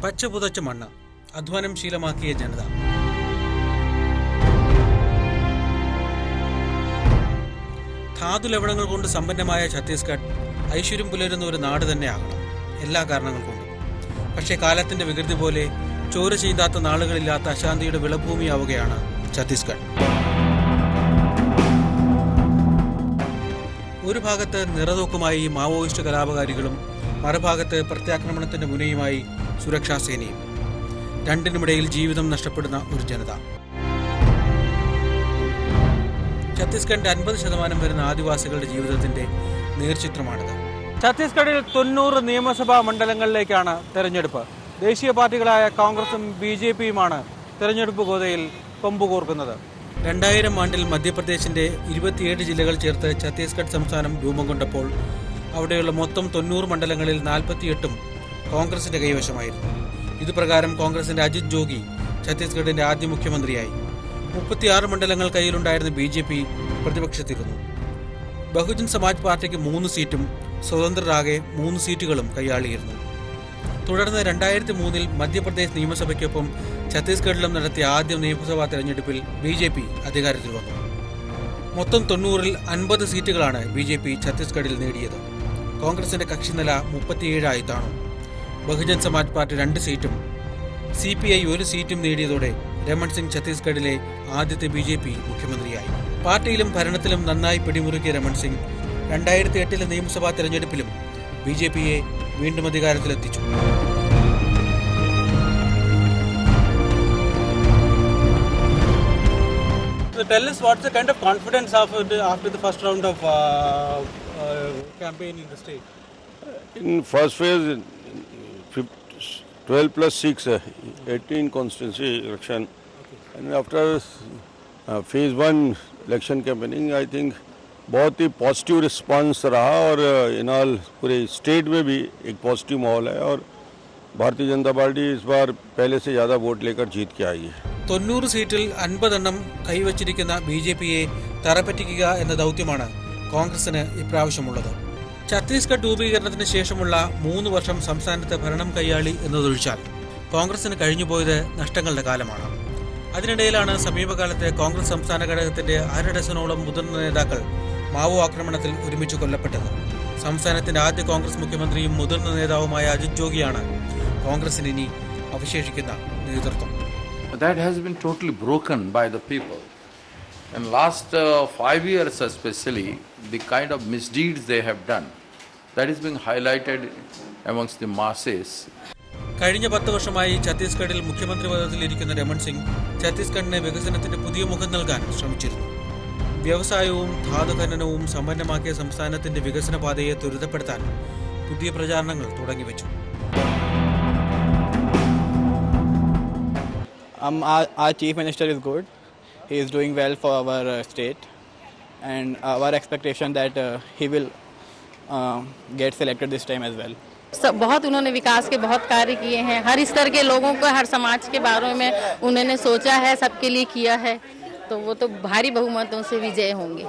പച്ച പുതച്ച മണ്ണ്, അധ്വാനം ശീലമാക്കിയ ജനത. ധാതു ലവണങ്ങൾ കൊണ്ട് സമ്പന്നമായ ഛത്തീസ്ഗഡ് ഐശ്വര്യം പുലരുന്ന ഒരു നാട് തന്നെയാകണം, എല്ലാ കാരണങ്ങൾ കൊണ്ടും. പക്ഷേ കാലത്തിന്റെ വികൃതി പോലെ ചോര ചെയ്താത്ത നാളുകളില്ലാത്ത അശാന്തിയുടെ വിളഭൂമിയാവുകയാണ് ഛത്തീസ്ഗഡ്. ഒരു ഭാഗത്ത് നിറതോക്കുമായി മാവോയിസ്റ്റ് കലാപകാരികളും മറുഭാഗത്ത് പ്രത്യാക്രമണത്തിന്റെ മുനയുമായി സുരക്ഷാ സേനയും. രണ്ടിനുമിടയിൽ ജീവിതം നഷ്ടപ്പെടുന്ന ഒരു ജനത. ഛത്തീസ്ഗഡിന്റെ 50% വരുന്ന ആദിവാസികളുടെ ജീവിതത്തിന്റെ നേർചിത്രമാണിത്. ഛത്തീസ്ഗഡിൽ 90 നിയമസഭാ മണ്ഡലങ്ങളിലേക്കാണ് തെരഞ്ഞെടുപ്പ്. ദേശീയ പാർട്ടികളായ കോൺഗ്രസും BJPയുമാണ് തെരഞ്ഞെടുപ്പ് ഗോതയിൽ കൊമ്പുകോർക്കുന്നത്. 2000 ആണ്ടിൽ മധ്യപ്രദേശിന്റെ 27 ജില്ലകൾ ചേർത്ത് ഛത്തീസ്ഗഡ് സംസ്ഥാനം രൂപം കൊണ്ടപ്പോൾ അവിടെയുള്ള മൊത്തം 90 മണ്ഡലങ്ങളിൽ 48ഉം കോൺഗ്രസിന്റെ കൈവശമായിരുന്നു. ഇതുപ്രകാരം കോൺഗ്രസിന്റെ അജിത് ജോഗി ഛത്തീസ്ഗഡിന്റെ ആദ്യ മുഖ്യമന്ത്രിയായി. 36 മണ്ഡലങ്ങൾ കയ്യിലുണ്ടായിരുന്ന BJP പ്രതിപക്ഷത്തിരുന്നു. ബഹുജൻ സമാജ് പാർട്ടിക്ക് 3 സീറ്റും സ്വതന്ത്രരാകെ 3 സീറ്റുകളും കൈയാളിയിരുന്നു. തുടർന്ന് 2003 മധ്യപ്രദേശ് നിയമസഭയ്ക്കൊപ്പം ഛത്തീസ്ഗഡിലും നടത്തിയ ആദ്യ നിയമസഭാ തെരഞ്ഞെടുപ്പിൽ BJP അധികാരത്തിൽ വന്നു. മൊത്തം 90-ൽ 50 സീറ്റുകളാണ് BJP ഛത്തീസ്ഗഡിൽ നേടിയത്. കോൺഗ്രസിന്റെ കക്ഷിനില 37 താണു. ബഹുജൻ സമാജ് പാർട്ടി 2 സീറ്റും CPI 1 സീറ്റും നേടിയതോടെ രമൺ സിംഗ് ഛത്തീസ്ഗഡിലെ ആദ്യത്തെ BJP മുഖ്യമന്ത്രിയായി. പാർട്ടിയിലും ഭരണത്തിലും നന്നായി പിടിമുറുക്കിയ രമൺ സിംഗ് 2008 നിയമസഭാ തെരഞ്ഞെടുപ്പിലും BJPയെ വീണ്ടും അധികാരത്തിലെത്തിച്ചു. So tell us what's the kind of confidence after the first round of campaign in the state? In first phase, 12 plus 6, 18 constituency election. Okay. And after phase 1 election campaigning, I think बहुत ही positive response रहा और in all पूरे state में भी एक positive माहौल है और भारतीय जनता पार्टी इस बार पहले से ज़्यादा वोट लेकर जीत के आई है. 90 സീറ്റിൽ 50 എണ്ണം കൈവച്ചിരിക്കുന്ന BJPയെ തറപ്പറ്റിക്കുക എന്ന ദൗത്യമാണ് കോൺഗ്രസിന് ഇപ്രാവശ്യമുള്ളത്. ഛത്തീസ്ഗഡ് രൂപീകരണത്തിന് ശേഷമുള്ള 3 വർഷം സംസ്ഥാനത്ത് ഭരണം കൈയാളി എന്നതൊഴിച്ചാൽ കോൺഗ്രസിന് കഴിഞ്ഞുപോയത് നഷ്ടങ്ങളുടെ കാലമാണ്. അതിനിടയിലാണ് സമീപകാലത്തെ കോൺഗ്രസ് സംസ്ഥാന ഘടകത്തിന്റെ 1/2 ഡസനോളം മുതിർന്ന നേതാക്കൾ മാവോ ആക്രമണത്തിൽ ഒരുമിച്ച് കൊല്ലപ്പെട്ടത്. സംസ്ഥാനത്തിന്റെ ആദ്യ കോൺഗ്രസ് മുഖ്യമന്ത്രിയും മുതിർന്ന നേതാവുമായ അജിത് ജോഗിയാണ് കോൺഗ്രസിന് ഇനി അവശേഷിക്കുന്ന നേതൃത്വം. That has been totally broken by the people. In last 5 years especially, the kind of misdeeds they have done, that is being highlighted amongst the masses. കഴിഞ്ഞ 10 വർഷമായി ഛത്തീസ്ഗഡിൽ മുഖ്യമന്ത്രി പദത്തിലിരിക്കുന്ന രമൺ സിംഗ് ഛത്തീസ്ഗഡിന് വികസനത്തിന്റെ പുതിയ മുഖം നൽകാൻ ശ്രമിച്ചിരുന്നു. വ്യവസായവും ധാതുഖനനവും സമ്പന്നമാക്കിയ സംസ്ഥാനത്തിന്റെ വികസന പാതയെ ത്വരിതപ്പെടുത്താൻ പുതിയ പ്രചാരണങ്ങൾ തുടങ്ങിവെച്ചു. Our chief minister is good. He is doing well for our state, and our expectation that he will get selected this time as well. बहुत उन्होंने विकास के बहुत कार्य किए हैं. हर स्तर के लोगों को, हर समाज के बारे में उन्होंने सोचा है, सबके लिए किया है, तो वो तो भारी बहुमतों से विजय होंगे.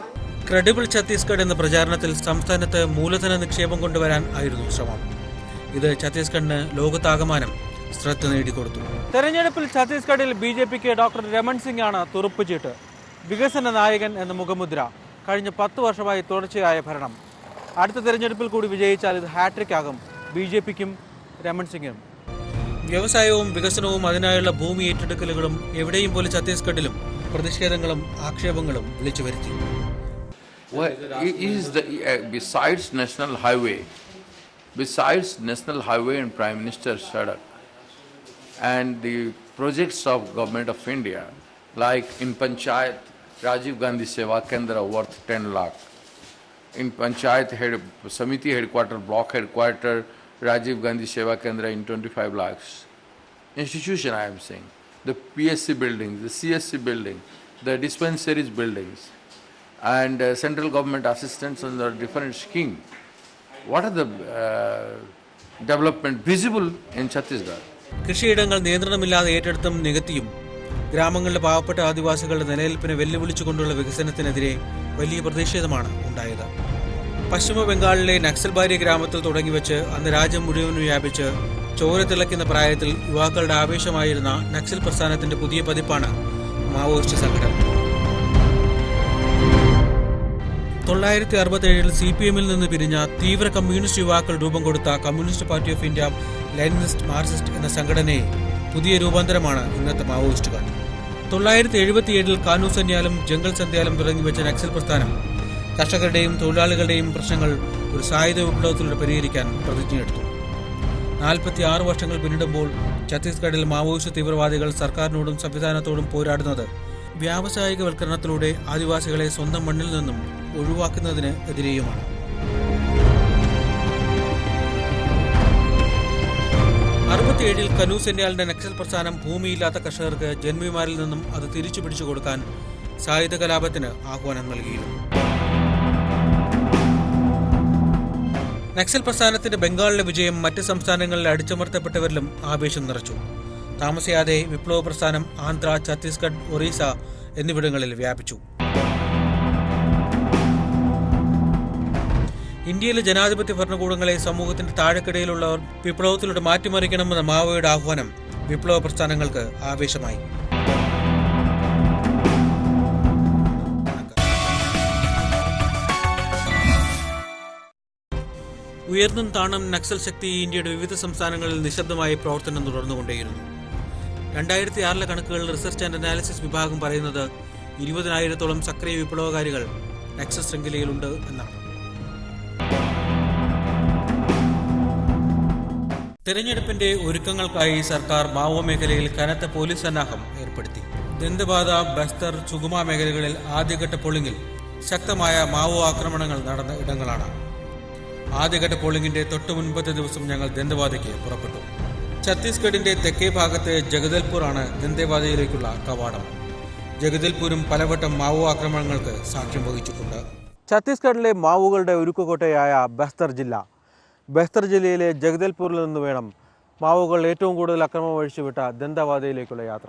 ക്രെഡിബിൾ ഛത്തീസ്ഗഡ് എന്ന പ്രചാരണത്തിൽ സംസ്ഥാനത്ത് മൂലധന നിക്ഷേപം കൊണ്ടുവരാൻ ആയിരുന്നു ശ്രമം. ഇത് ഛത്തീസ്ഗഡിന് ലോകത്താകമാനം ശ്രദ്ധ നേടിക്കൊടുത്തു. തെരഞ്ഞെടുപ്പിൽ ഛത്തീസ്ഗഡിൽ BJPക്ക് ഡോക്ടർ രമൺ സിംഗ് ആണ് തുറുപ്പുചീട്ട്. വികസന നായകൻ എന്ന മുഖമുദ്ര. കഴിഞ്ഞ 10 വർഷമായി തുടർച്ചയായ ഭരണം. അടുത്ത തെരഞ്ഞെടുപ്പിൽ കൂടി വിജയിച്ചാൽ ഇത് ഹാട്രിക് ആകും BJPക്കും രമൺ സിംഗിനും. വ്യവസായവും വികസനവും അതിനായുള്ള ഭൂമി ഏറ്റെടുക്കലുകളും എവിടെയും പോലെ ഛത്തീസ്ഗഡിലും പ്രതിഷേധങ്ങളും ആക്ഷേപങ്ങളും വിളിച്ചു വരുത്തി. Besides National Highway and Prime Minister Sadak and the projects of Government of India, like in Panchayat Rajiv Gandhi Seva Kendra worth 10 lakh, in Panchayat Samiti headquarter, block headquarter Rajiv Gandhi Seva Kendra in 25 lakhs. Institution I am saying, the PSC buildings, the CSC building, the dispensaries buildings, and central government assistance on the different scheme. What are the development visible in Chhattisgarh? കൃഷിയിടങ്ങൾ നിയന്ത്രണമില്ലാതെ ഏറ്റെടുത്തും നികത്തിയും ഗ്രാമങ്ങളിലെ പാവപ്പെട്ട ആദിവാസികളുടെ നിലനിൽപ്പിനെ വെല്ലുവിളിച്ചുകൊണ്ടുള്ള വികസനത്തിനെതിരെ വലിയ പ്രതിഷേധമാണ് ഉണ്ടായത്. പശ്ചിമ ബംഗാളിലെ നക്സൽബാരി ഗ്രാമത്തിൽ തുടങ്ങിവെച്ച് അന്ന് രാജ്യം മുഴുവൻ വ്യാപിച്ച് ചോര തിളയ്ക്കുന്ന പ്രായത്തിൽ യുവാക്കളുടെ ആവേശമായിരുന്ന നക്സൽ പ്രസ്ഥാനത്തിന്റെ പുതിയ പതിപ്പാണ് മാവോയിസ്റ്റ് സംഘടന. 1967 CPM-ൽ നിന്ന് പിരിഞ്ഞ തീവ്ര കമ്മ്യൂണിസ്റ്റ് യുവാക്കൾ രൂപം കൊടുത്ത communist party of India Leninist Marxist എന്ന സംഘടനയെ പുതിയ രൂപാന്തരമാണ് ഇന്നത്തെ മാവോയിസ്റ്റുകൾ. 1977 കാനു സന്യാലും ജംഗൽ സന്ധ്യാലും തുടങ്ങിവെച്ച നക്സൽ പ്രസ്ഥാനം കർഷകരുടെയും തൊഴിലാളികളുടെയും പ്രശ്നങ്ങൾ ഒരു സായുധ വിപ്ലവത്തിലൂടെ പരിഹരിക്കാൻ പ്രതിജ്ഞയെടുത്തു. 46 വർഷങ്ങൾ പിന്നിടുമ്പോൾ ഛത്തീസ്ഗഡിൽ മാവോയിസ്റ്റ് തീവ്രവാദികൾ സർക്കാരിനോടും സംവിധാനത്തോടും പോരാടുന്നത് വ്യാവസായികവൽക്കരണത്തിലൂടെ ആദിവാസികളെ സ്വന്തം മണ്ണിൽ നിന്നും ഒഴിവാക്കുന്നതിന് എതിരെയുമാണ്. ൽ കനു സെന്യാലിന്റെ നക്സൽ പ്രസ്ഥാനം ഭൂമിയില്ലാത്ത കർഷകർക്ക് ജന്മിമാരിൽ നിന്നും അത് തിരിച്ചു പിടിച്ചു കൊടുക്കാൻ സായുധ കലാപത്തിന് ആഹ്വാനം നൽകിയിരുന്നു. നക്സൽ പ്രസ്ഥാനത്തിന്റെ ബംഗാളിലെ വിജയം മറ്റ് സംസ്ഥാനങ്ങളിൽ അടിച്ചമർത്തപ്പെട്ടവരിലും ആവേശം നിറച്ചു. താമസിയാതെ വിപ്ലവ പ്രസ്ഥാനം ആന്ധ്ര, ഛത്തീസ്ഗഡ്, ഒറീസ എന്നിവിടങ്ങളിൽ വ്യാപിച്ചു. ഇന്ത്യയിലെ ജനാധിപത്യ ഭരണകൂടങ്ങളെ സമൂഹത്തിന്റെ താഴെക്കിടയിലുള്ളവർ വിപ്ലവത്തിലൂടെ മാറ്റിമറിക്കണമെന്ന മാവോയുടെ ആഹ്വാനം വിപ്ലവ പ്രസ്ഥാനങ്ങൾക്ക് ആവേശമായി. ഉയർന്നും താണും നക്സൽ ശക്തി ഇന്ത്യയുടെ വിവിധ സംസ്ഥാനങ്ങളിൽ നിശബ്ദമായി പ്രവർത്തനം തുടർന്നുകൊണ്ടേയിരുന്നു. 2006 കണക്കുകൾ റിസർച്ച് ആൻഡ് അനാലിസിസ് വിഭാഗം പറയുന്നത് 20,000-ഓളം സക്രിയ വിപ്ലവകാരികൾ നക്സൽ ശൃംഖലയിലുണ്ട് എന്നാണ്. തെരഞ്ഞെടുപ്പിന്റെ ഒരുക്കങ്ങൾക്കായി സർക്കാർ മാവോ മേഖലയിൽ കനത്ത പോലീസ് സന്നാഹം ഏർപ്പെടുത്തി. ദന്തവാദ, ബസ്തർ, സുഗമ മേഖലകളിൽ ആദ്യഘട്ട പോളിംഗിൽ ശക്തമായ മാവോ ആക്രമണങ്ങൾ നടന്ന ഇടങ്ങളാണ്. ആദ്യഘട്ട പോളിംഗിന്റെ തൊട്ടു മുൻപത്തെ ദിവസം ഞങ്ങൾ ദന്തവാദയ്ക്ക് പുറപ്പെട്ടു. ഛത്തീസ്ഗഡിന്റെ തെക്കേ ഭാഗത്തെ ജഗദൽപൂർ ആണ് ദന്തവാദയിലേക്കുള്ള കവാടം. ജഗദൽപൂരും പലവട്ടം മാവോ ആക്രമണങ്ങൾക്ക് സാക്ഷ്യം വഹിച്ചിട്ടുണ്ട്. ഛത്തീസ്ഗഡിലെ മാവോകളുടെ ഉരുക്കുകോട്ടയായ ബസ്തർ ജില്ലയിലെ ജഗദൽപൂരിൽ നിന്ന് വേണം മാവോകൾ ഏറ്റവും കൂടുതൽ അക്രമം അഴിച്ചുവിട്ട ദന്തവാദയിലേക്കുള്ള യാത്ര.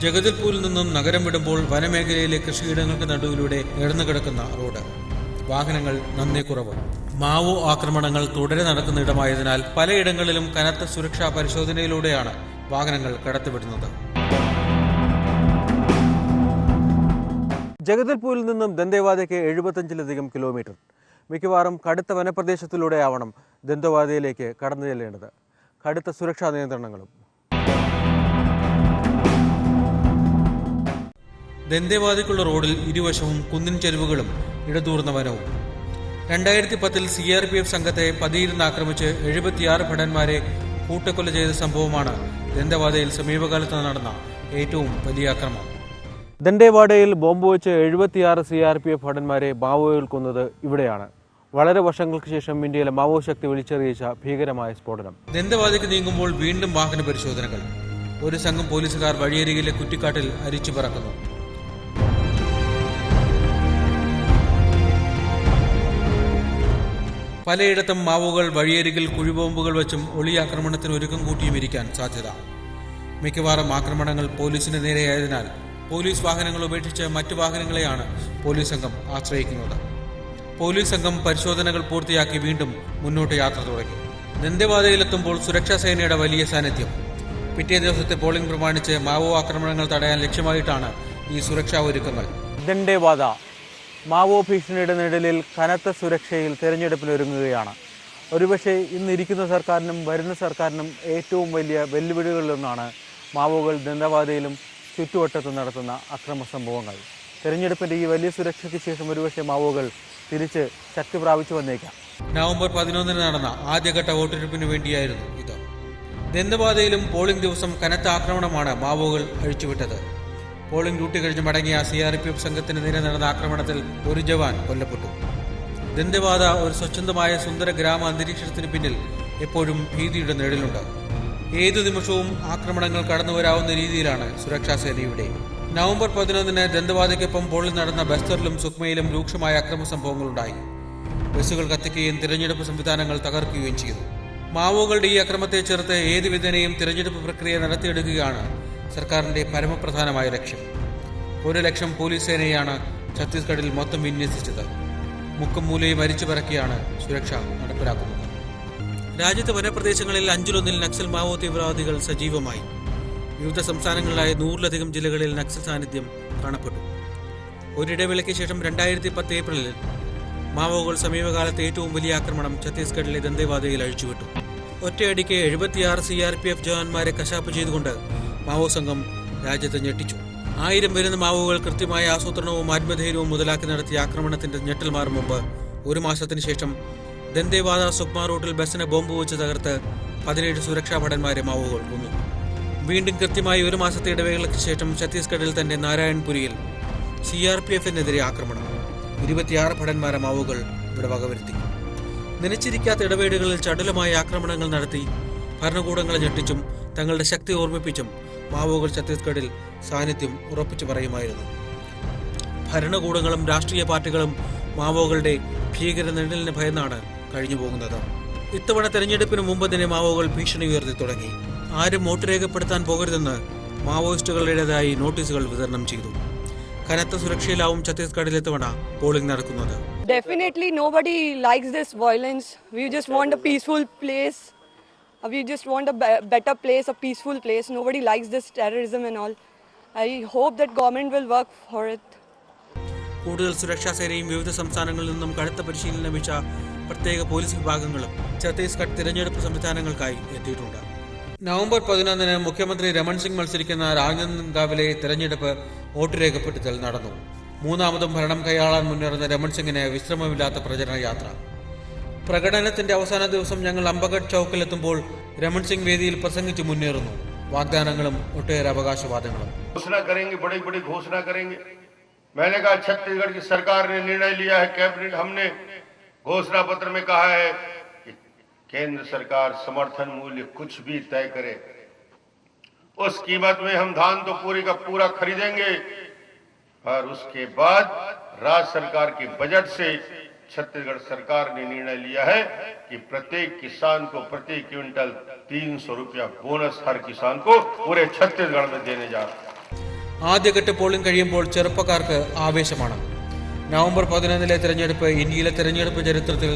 ജഗദൽപൂരിൽ നിന്നും നഗരം വിടുമ്പോൾ വനമേഖലയിലെ കൃഷിയിടങ്ങൾക്ക് നടുവിലൂടെ ഇടന്നു കിടക്കുന്ന റോഡ്, വാഹനങ്ങൾ നന്നേ കുറവ്. മാവോ ആക്രമണങ്ങൾ തുടരെ നടക്കുന്ന ഇടമായതിനാൽ പലയിടങ്ങളിലും കനത്ത സുരക്ഷാ പരിശോധനയിലൂടെയാണ് വാഹനങ്ങൾ കടത്തിവിടുന്നത്. ജഗദൽപൂരിൽ നിന്നും ദന്തേവാദയ്ക്ക് 75-ലധികം കിലോമീറ്റർ. മിക്കവാറും കടുത്ത വനപ്രദേശത്തിലൂടെയാവണം ദന്തവാദയിലേക്ക് കടന്നു ചെല്ലേണ്ടത്. കടുത്ത സുരക്ഷാ നിയന്ത്രണങ്ങളും. ദന്തേവാദയ്ക്കുള്ള റോഡിൽ ഇരുവശവും കുന്നിൻ ചെരുവുകളും ഇടതൂർന്ന വനവും. 2010 CRPF സംഘത്തെ പതിയിരുന്ന് ആക്രമിച്ച് 76 ഭടന്മാരെ കൂട്ടക്കൊല ചെയ്ത സംഭവമാണ് ദന്തേവാദയിൽ സമീപകാലത്ത് നടന്ന ഏറ്റവും വലിയ ആക്രമണം. ദന്തേവാഡയിൽ ബോംബ് വെച്ച് 76 CRPF ഭടന്മാരെ മാവോയിൽ കൊന്നത് ഇവിടെയാണ്. വളരെ വർഷങ്ങൾക്ക് ശേഷം ഇന്ത്യയിലെ മാവോ ശക്തി വിളിച്ചറിയിച്ച ഭീകരമായ സ്ഫോടനം. ദന്തവാദയ്ക്ക് നീങ്ങുമ്പോൾ വീണ്ടും വാഹന പരിശോധനകൾ. ഒരു സംഘം പോലീസുകാർ വഴിയരികിലെ കുറ്റിക്കാട്ടിൽ അരിച്ചു പറക്കുന്നു. പലയിടത്തും മാവോകൾ വഴിയരികിൽ കുഴിബോംബുകൾ വെച്ചും ഒളിയാക്രമണത്തിന് ഒരുക്കം കൂട്ടിയും ഇരിക്കാൻ സാധ്യത. മിക്കവാറും ആക്രമണങ്ങൾ പോലീസിന് നേരെയായതിനാൽ പോലീസ് വാഹനങ്ങൾ ഉപേക്ഷിച്ച് മറ്റു വാഹനങ്ങളെയാണ് പോലീസ് സംഘം ആശ്രയിക്കുന്നത്. പോലീസ് സംഘം പരിശോധനകൾ പൂർത്തിയാക്കി വീണ്ടും മുന്നോട്ട് യാത്ര തുടങ്ങി. ദന്തേവാദയിലെത്തുമ്പോൾ സുരക്ഷാ സേനയുടെ വലിയ സാന്നിധ്യം. പിറ്റേ ദിവസത്തെ പോളിംഗ് പ്രമാണിച്ച് മാവോ ആക്രമണങ്ങൾ തടയാൻ ലക്ഷ്യമായിട്ടാണ് ഈ സുരക്ഷാ ഒരുക്കങ്ങൾ. ദന്തേവാദ മാവോ ഭീഷണിയുടെ നിഴലിൽ കനത്ത സുരക്ഷയിൽ തെരഞ്ഞെടുപ്പിനൊരുങ്ങുകയാണ്. ഒരുപക്ഷെ ഇന്നിരിക്കുന്ന സർക്കാരിനും വരുന്ന സർക്കാരിനും ഏറ്റവും വലിയ വെല്ലുവിളികളിലൊന്നാണ് മാവോകൾ ദന്തവാദയിലും ചുറ്റുവട്ടത്തും നടത്തുന്ന അക്രമ സംഭവങ്ങൾ. തെരഞ്ഞെടുപ്പിന്റെ ഈ വലിയ സുരക്ഷയ്ക്ക് ശേഷം ഒരുപക്ഷെ മാവോകൾ തിരിച്ച് ശക്തി പ്രാപിച്ചു വന്നേക്കാം. നവംബർ 11 നടന്ന ആദ്യഘട്ട വോട്ടെടുപ്പിന് വേണ്ടിയായിരുന്നു ഇത്. ദന്തവാദയിലും പോളിംഗ് ദിവസം കനത്ത ആക്രമണമാണ് മാവോകൾ അഴിച്ചുവിട്ടത്. പോളിംഗ് ഡ്യൂട്ടി കഴിഞ്ഞ് മടങ്ങിയ CRPF സംഘത്തിന് നേരെ നടന്ന ആക്രമണത്തിൽ ഒരു ജവാൻ കൊല്ലപ്പെട്ടു. ദന്തവാദ ഒരു സ്വച്ഛന്തമായ സുന്ദര ഗ്രാമ അന്തരീക്ഷത്തിന് പിന്നിൽ എപ്പോഴും ഭീതിയുടെ നിഴലുണ്ട്. ഏതു നിമിഷവും ആക്രമണങ്ങൾ കടന്നുവരാവുന്ന രീതിയിലാണ് സുരക്ഷാ സേനയുടെ. നവംബർ 11 ദന്തവാദയ്ക്കൊപ്പം പോളിംഗ് നടന്ന ബസ്തറിലും സുക്മയിലും രൂക്ഷമായ അക്രമ സംഭവങ്ങളുണ്ടായി. ബസ്സുകൾ കത്തിക്കുകയും തിരഞ്ഞെടുപ്പ് സംവിധാനങ്ങൾ തകർക്കുകയും ചെയ്തു. മാവോകളുടെ ഈ അക്രമത്തെ ചെറുത്ത് ഏത് വിധേനയും തിരഞ്ഞെടുപ്പ് പ്രക്രിയ നടത്തിയെടുക്കുകയാണ് സർക്കാരിന്റെ പരമപ്രധാനമായ ലക്ഷ്യം. 1 ലക്ഷം പോലീസ് സേനയാണ് ഛത്തീസ്ഗഡിൽ മൊത്തം വിന്യസിച്ചത്. മുക്കും മൂലയും അരിച്ചു പറക്കിയാണ് സുരക്ഷ നടപ്പിലാക്കുന്നത്. രാജ്യത്തെ വനപ്രദേശങ്ങളിൽ 5-1 നക്സൽ മാവോ തീവ്രവാദികൾ സജീവമായി. വിവിധ സംസ്ഥാനങ്ങളിലായ 100-ലധികം ജില്ലകളിൽ നക്സൽ സാന്നിധ്യം കാണപ്പെട്ടു. ഒരിടവേളയ്ക്ക് ശേഷം 2010 ഏപ്രിലിൽ മാവോകൾ സമീപകാലത്തെ ഏറ്റവും വലിയ ആക്രമണം ഛത്തീസ്ഗഡിലെ ദന്തേവാദയിൽ അഴിച്ചുവിട്ടു. ഒറ്റയടിക്ക് 76 CRPF ജവാന്മാരെ കശാപ്പ് ചെയ്തുകൊണ്ട് മാവോ സംഘം രാജ്യത്ത് ഞെട്ടിച്ചു. 1000 വരുന്ന മാവോകൾ കൃത്യമായ ആസൂത്രണവും ആത്മധൈര്യവും മുതലാക്കി നടത്തിയ ആക്രമണത്തിന്റെ ഞെട്ടൽ മാറും മുമ്പ് 1 മാസത്തിന് ശേഷം ദന്തേവാദ സുക്മ റൂട്ടിൽ ബസ്സിന് ബോംബ് വെച്ച് തകർത്ത് 17 സുരക്ഷാ ഭടന്മാരെ മാവോകൾ കൊന്നു. വീണ്ടും കൃത്യമായി 1 മാസത്തെ ഇടവേളയ്ക്ക് ശേഷം ഛത്തീസ്ഗഡിൽ തന്നെ നാരായൺപുരിയിൽ CRPFനെതിരെ ആക്രമണം. 26 ഭടന്മാരെ മാവോകൾ ഇവിടെ വകവരുത്തി. നനച്ചിരിക്കാത്ത ഇടവേളകളിൽ ചടുലമായ ആക്രമണങ്ങൾ നടത്തി ഭരണകൂടങ്ങളെ ഞെട്ടിച്ചും തങ്ങളുടെ ശക്തി ഓർമ്മിപ്പിച്ചും മാവോകൾ ഛത്തീസ്ഗഡിൽ സാന്നിധ്യം ഉറപ്പിച്ചു പറയുമായിരുന്നു. ഭരണകൂടങ്ങളും രാഷ്ട്രീയ പാർട്ടികളും മാവോകളുടെ ഭീകര നിഴലിന് ഭയന്നാണ് കഴിഞ്ഞു പോകുന്നത്. ഇത്തവണ തെരഞ്ഞെടുപ്പിന് മുമ്പ് തന്നെ മാവോകൾ ഭീഷണി ഉയർത്തി തുടങ്ങി. ആരും വോട്ട് രേഖപ്പെടുത്താൻ പോകരുതെന്ന് മാവോയിസ്റ്റുകളുടേതായി നോട്ടീസുകൾ വിതരണം ചെയ്തു. കനത്ത സുരക്ഷയിലാവും ഛത്തീസ്ഗഡിൽ ഇത്തവണ പോളിംഗ് നടക്കുന്നത്. Definitely nobody likes this violence. We just want a peaceful place. We just want a better place, a peaceful place. Nobody likes this terrorism and all. I hope that government will work for it. കൂടുതൽ സുരക്ഷാ സേനയും വിവിധ സംസ്ഥാനങ്ങളിൽ നിന്നും കടുത്ത പരിശീലനം ലഭിച്ച പ്രത്യേക പോലീസ് വിഭാഗങ്ങളും ഛത്തീസ്ഗഡ് തിരഞ്ഞെടുപ്പ് സംവിധാനങ്ങൾക്കായി എത്തിയിട്ടുണ്ട്. നവംബർ 11 മുഖ്യമന്ത്രി രമൺ സിംഗ് മത്സരിക്കുന്ന രാജനന്ദഗാവിലെ തെരഞ്ഞെടുപ്പ് വോട്ട് രേഖപ്പെടുത്തൽ നടന്നു. 3ാമതും ഭരണം കൈയാളാൻ മുന്നേറുന്ന രമൺ സിംഗിന് വിശ്രമമില്ലാത്ത പ്രചരണ യാത്ര. പ്രകടനത്തിന്റെ അവസാന ദിവസം ഞങ്ങൾ അംബഗഡ് ചൌക്കിലെത്തുമ്പോൾ രമൺ സിംഗ് വേദിയിൽ പ്രസംഗിച്ച് മുന്നേറുന്നു. വാഗ്ദാനങ്ങളും ഒട്ടേറെ അവകാശവാദങ്ങളും. घोषणा करेंगे. मैंने कहा छत्तीसगढ़ की सरकार ने निर्णय लिया है, कैबिनेट हमने घोषणा पत्र में कहा है कि केंद्र सरकार समर्थन मूल्य कुछ भी तय करे, उस कीमत में हम धान तो पूरी का पूरा खरीदेंगे और उसके बाद राज्य सरकार के बजट से छत्तीसगढ़ सरकार ने निर्णय लिया है कि प्रत्येक किसान को प्रति क्विंटल 300 रुपया बोनस हर किसान को पूरे छत्तीसगढ़ में देने जा रहा है. ആദ്യഘട്ട പോളിംഗ് കഴിയുമ്പോൾ ചെറുപ്പക്കാർക്ക് ആവേശമാണ്. നവംബർ 11 തെരഞ്ഞെടുപ്പ് ഇന്ത്യയിലെ തെരഞ്ഞെടുപ്പ് ചരിത്രത്തിൽ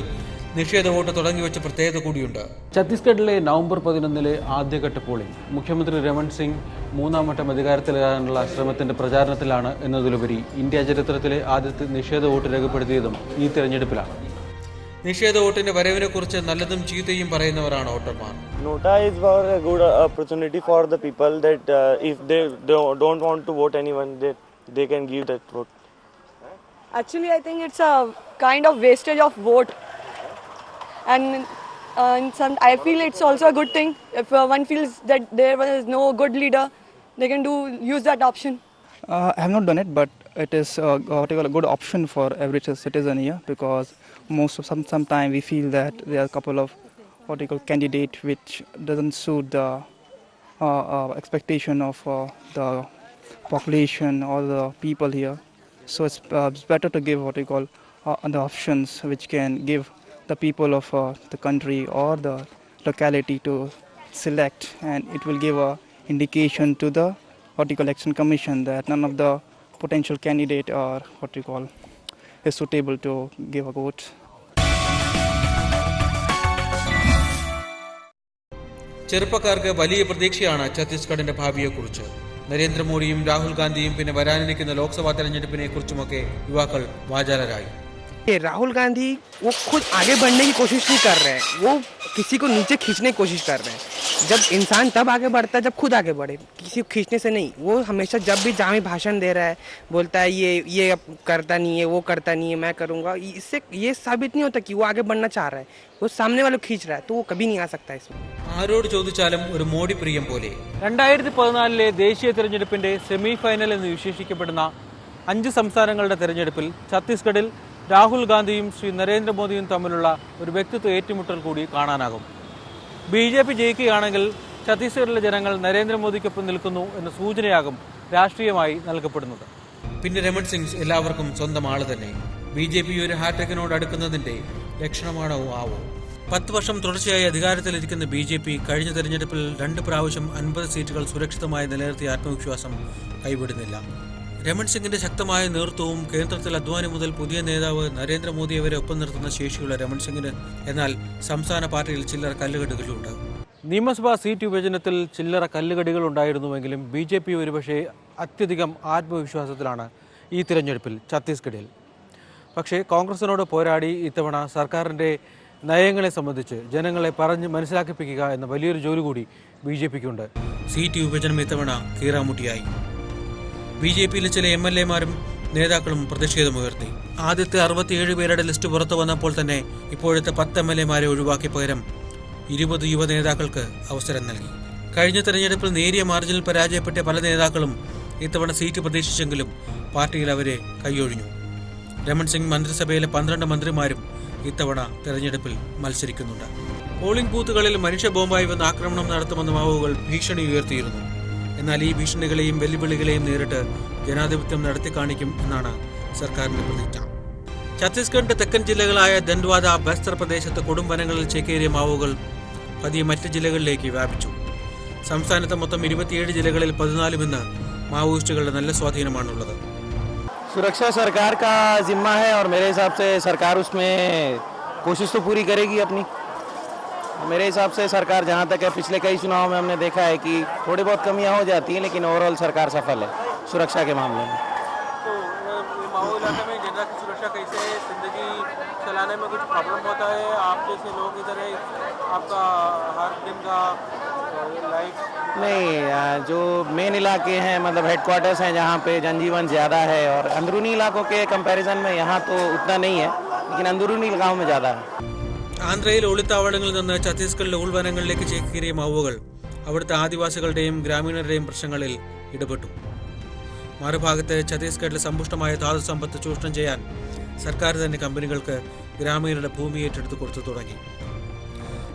നിഷേധ വോട്ട് തുടങ്ങിവെച്ച പ്രത്യേകത കൂടിയുണ്ട്. ഛത്തീസ്ഗഡിലെ നവംബർ 11 ആദ്യഘട്ട പോളിംഗ് മുഖ്യമന്ത്രി രമൺ സിംഗ് 3ാം വട്ടം അധികാരത്തിലെത്താനുള്ള ശ്രമത്തിന്റെ പ്രചാരണത്തിലാണ് എന്നതിലുപരി ഇന്ത്യ ചരിത്രത്തിലെ ആദ്യത്തെ നിഷേധ വോട്ട് രേഖപ്പെടുത്തിയതും ഈ തെരഞ്ഞെടുപ്പിലാണ്. നിഷേധ വോട്ടിന്റെ വരവിനെ കുറിച്ച് നല്ലതും ചീത്തയും പറയുന്നവരാണ് വോട്ടർമാർ. Nota is a good opportunity for the people that if they don't want to vote anyone, they can give that vote. Actually, I think it's a kind of wastage of vote. And I feel it's also a good thing. If one feels that there was no good leader, they can use that option. I have not done it, but it is a good option for every citizen here, because sometimes we feel that there are a couple of candidate which doesn't suit the expectation of the population or the people here. So it's better to give the options which can give the people of the country or the locality to select, and it will give a indication to the election commission that none of the potential candidate or is suitable to give a vote. ചെറുപ്പക്കാർക്ക് വലിയ പ്രതീക്ഷയാണ് ഛത്തീസ്ഗഡിന്റെ ഭാവിയെക്കുറിച്ച്. നരേന്ദ്രമോദിയും രാഹുൽ ഗാന്ധിയും പിന്നെ വരാനിരിക്കുന്ന ലോക്സഭാ തെരഞ്ഞെടുപ്പിനെ കുറിച്ചുമൊക്കെ യുവാക്കൾ വാചാലരായി. राहुल गांधी वो खुद आगे बढ़ने की कोशिश नहीं कर रहे हैं, वो किसी को नीचे खींचने की कोशिश कर रहे हैं. जब इंसान तब आगे बढ़ता है जब खुद आगे बढ़े, किसी को खींचने से नहीं. वो हमेशा जब भी जहाँ भी भाषण दे रहा है बोलता है ये अब करता नहीं है, वो करता नहीं है, मैं करूँगा. इससे ये साबित नहीं होता कि वो आगे बढ़ना चाह रहा है. वो सामने वाले खींच रहा है, तो वो कभी नहीं आ सकता इसमें. ആരോട് ചോദിച്ചാലും ഒരു മോഡി പ്രിയം പോലെ. 2014 ദേശീയ തെരഞ്ഞെടുപ്പിന്റെ സെമി ഫൈനൽ എന്ന് വിശേഷിക്കപ്പെടുന്ന 5 സംസ്ഥാനങ്ങളുടെ തെരഞ്ഞെടുപ്പിൽ ഛത്തീസ്ഗഡിൽ രാഹുൽ ഗാന്ധിയും ശ്രീ നരേന്ദ്രമോദിയും തമ്മിലുള്ള ഒരു വ്യക്തിത്വ ഏറ്റുമുട്ടൽ കൂടി കാണാനാകും. BJP ജയിക്കുകയാണെങ്കിൽ ഛത്തീസ്ഗഡിലെ ജനങ്ങൾ നരേന്ദ്രമോദിക്കൊപ്പം നിൽക്കുന്നു എന്ന സൂചനയാകും രാഷ്ട്രീയമായി നൽകപ്പെടുന്നത്. പിന്നെ രമൺ സിംഗ് എല്ലാവർക്കും സ്വന്തം ആള് തന്നെ. BJP ഒരു ഹാട്രിക്കിനോട് അടുക്കുന്നതിന്റെ ലക്ഷണമാണോ ആവോ? 10 വർഷം തുടർച്ചയായി അധികാരത്തിലിരിക്കുന്ന BJP കഴിഞ്ഞ തെരഞ്ഞെടുപ്പിൽ 2 പ്രാവശ്യം 50 സീറ്റുകൾ സുരക്ഷിതമായി നിലനിർത്തിയ ആത്മവിശ്വാസം കൈവിടുന്നില്ല. രമൺ സിംഗിന്റെ ശക്തമായ നേതൃത്വവും കേന്ദ്രത്തിൽ അദ്വാനി മുതൽ പുതിയ നേതാവ് നരേന്ദ്രമോദിയെ വരെ ഒപ്പം നിർത്തുന്ന ശേഷിയുള്ള രമൺ സിംഗിന് എന്നാൽ സംസ്ഥാന പാർട്ടിയിൽ ചില്ലറ കല്ലുകടികളുണ്ട്. നിയമസഭാ സീറ്റ് വിഭജനത്തിൽ ചില്ലറ കല്ലുകടികൾ ഉണ്ടായിരുന്നുവെങ്കിലും BJP ഒരുപക്ഷെ അത്യധികം ആത്മവിശ്വാസത്തിലാണ് ഈ തിരഞ്ഞെടുപ്പിൽ ഛത്തീസ്ഗഡിൽ. പക്ഷേ കോൺഗ്രസിനോട് പോരാടി ഇത്തവണ സർക്കാരിൻ്റെ നയങ്ങളെ സംബന്ധിച്ച് ജനങ്ങളെ പറഞ്ഞ് മനസ്സിലാക്കിപ്പിക്കുക എന്ന വലിയൊരു ജോലി കൂടി BJPക്കുണ്ട്. സീറ്റ് വിഭജനം ഇത്തവണ കീറാമുട്ടിയായി. BJPയിലെ ചില MLAമാരും നേതാക്കളും പ്രതിഷേധമുയർത്തി. ആദ്യത്തെ 67 പേരുടെ ലിസ്റ്റ് പുറത്തു വന്നപ്പോൾ തന്നെ ഇപ്പോഴത്തെ 10 MLAമാരെ ഒഴിവാക്കി പകരം 20 യുവ നേതാക്കൾക്ക് അവസരം നൽകി. കഴിഞ്ഞ തെരഞ്ഞെടുപ്പിൽ നേരിയ മാർജിനിൽ പരാജയപ്പെട്ട പല നേതാക്കളും ഇത്തവണ സീറ്റ് പ്രതീക്ഷിച്ചെങ്കിലും പാർട്ടിയിൽ അവരെ കൈയൊഴിഞ്ഞു. രമൺ സിംഗ് മന്ത്രിസഭയിലെ 12 മന്ത്രിമാരും ഇത്തവണ തെരഞ്ഞെടുപ്പിൽ മത്സരിക്കുന്നുണ്ട്. പോളിംഗ് ബൂത്തുകളിൽ മനുഷ്യ ബോംബായി വന്ന് ആക്രമണം നടത്തുമെന്ന് മാവോകൾ ഭീഷണി ഉയർത്തിയിരുന്നു. എന്നാൽ ഈ ഭീഷണികളെയും വെല്ലുവിളികളെയും നേരിട്ട് ജനാധിപത്യം നടത്തി കാണിക്കും എന്നാണ് സർക്കാരിന്റെ പ്രതിജ്ഞ. ഛത്തീസ്ഗഡിന്റെ തെക്കൻ ജില്ലകളായ ദണ്ഡ്വാദ, ബസ്തർ പ്രദേശത്ത് കൊടുംവനങ്ങളിൽ ചേക്കേറിയ മാവോകൾ പതിയെ മറ്റ് ജില്ലകളിലേക്ക് വ്യാപിച്ചു. സംസ്ഥാനത്ത് മൊത്തം 27 ജില്ലകളിൽ 14 ഇന്ന് മാവോയിസ്റ്റുകളുടെ നല്ല സ്വാധീനമാണുള്ളത്. सुरक्षा सरकार का जिम्मा है और मेरे हिसाब से सरकार उसमें कोशिश तो पूरी करेगी अपनी. मेरे हिसाब से सरकार जहाँ तक है, पिछले कई चुनाव में हमने देखा है कि थोड़ी बहुत कमियाँ हो जाती हैं, लेकिन ओवरऑल सरकार सफल है सुरक्षा के मामले में. तो माओ इलाके में जनता की सुरक्षा कैसे है? जिंदगी चलाने में कुछ प्रॉब्लम होता है? आप जैसे लोग इधर है, आपका हर दिन का लाइफ नहीं, जो मेन इलाके हैं मतलब हेडक्वार्टर्स हैं जहाँ पे जनजीवन ज़्यादा है, और अंदरूनी इलाकों के कंपैरिजन में यहाँ तो उतना नहीं है, लेकिन अंदरूनी इलाकों में ज़्यादा है. ആന്ധ്രയിൽ ഒളിത്താവളങ്ങളിൽ നിന്ന് ഛത്തീസ്ഗഡിലെ ഉൾവനങ്ങളിലേക്ക് ചേക്കേറിയ മാവോകൾ അവിടുത്തെ ആദിവാസികളുടെയും ഗ്രാമീണരുടെയും പ്രശ്നങ്ങളിൽ ഇടപെട്ടു. മറുഭാഗത്ത് ഛത്തീസ്ഗഡിലെ സമ്പുഷ്ടമായ ധാതു സമ്പത്ത് ചൂഷണം ചെയ്യാൻ സർക്കാർ തന്നെ കമ്പനികൾക്ക് ഗ്രാമീണരുടെ ഭൂമി ഏറ്റെടുത്ത് കൊടുത്തു തുടങ്ങി.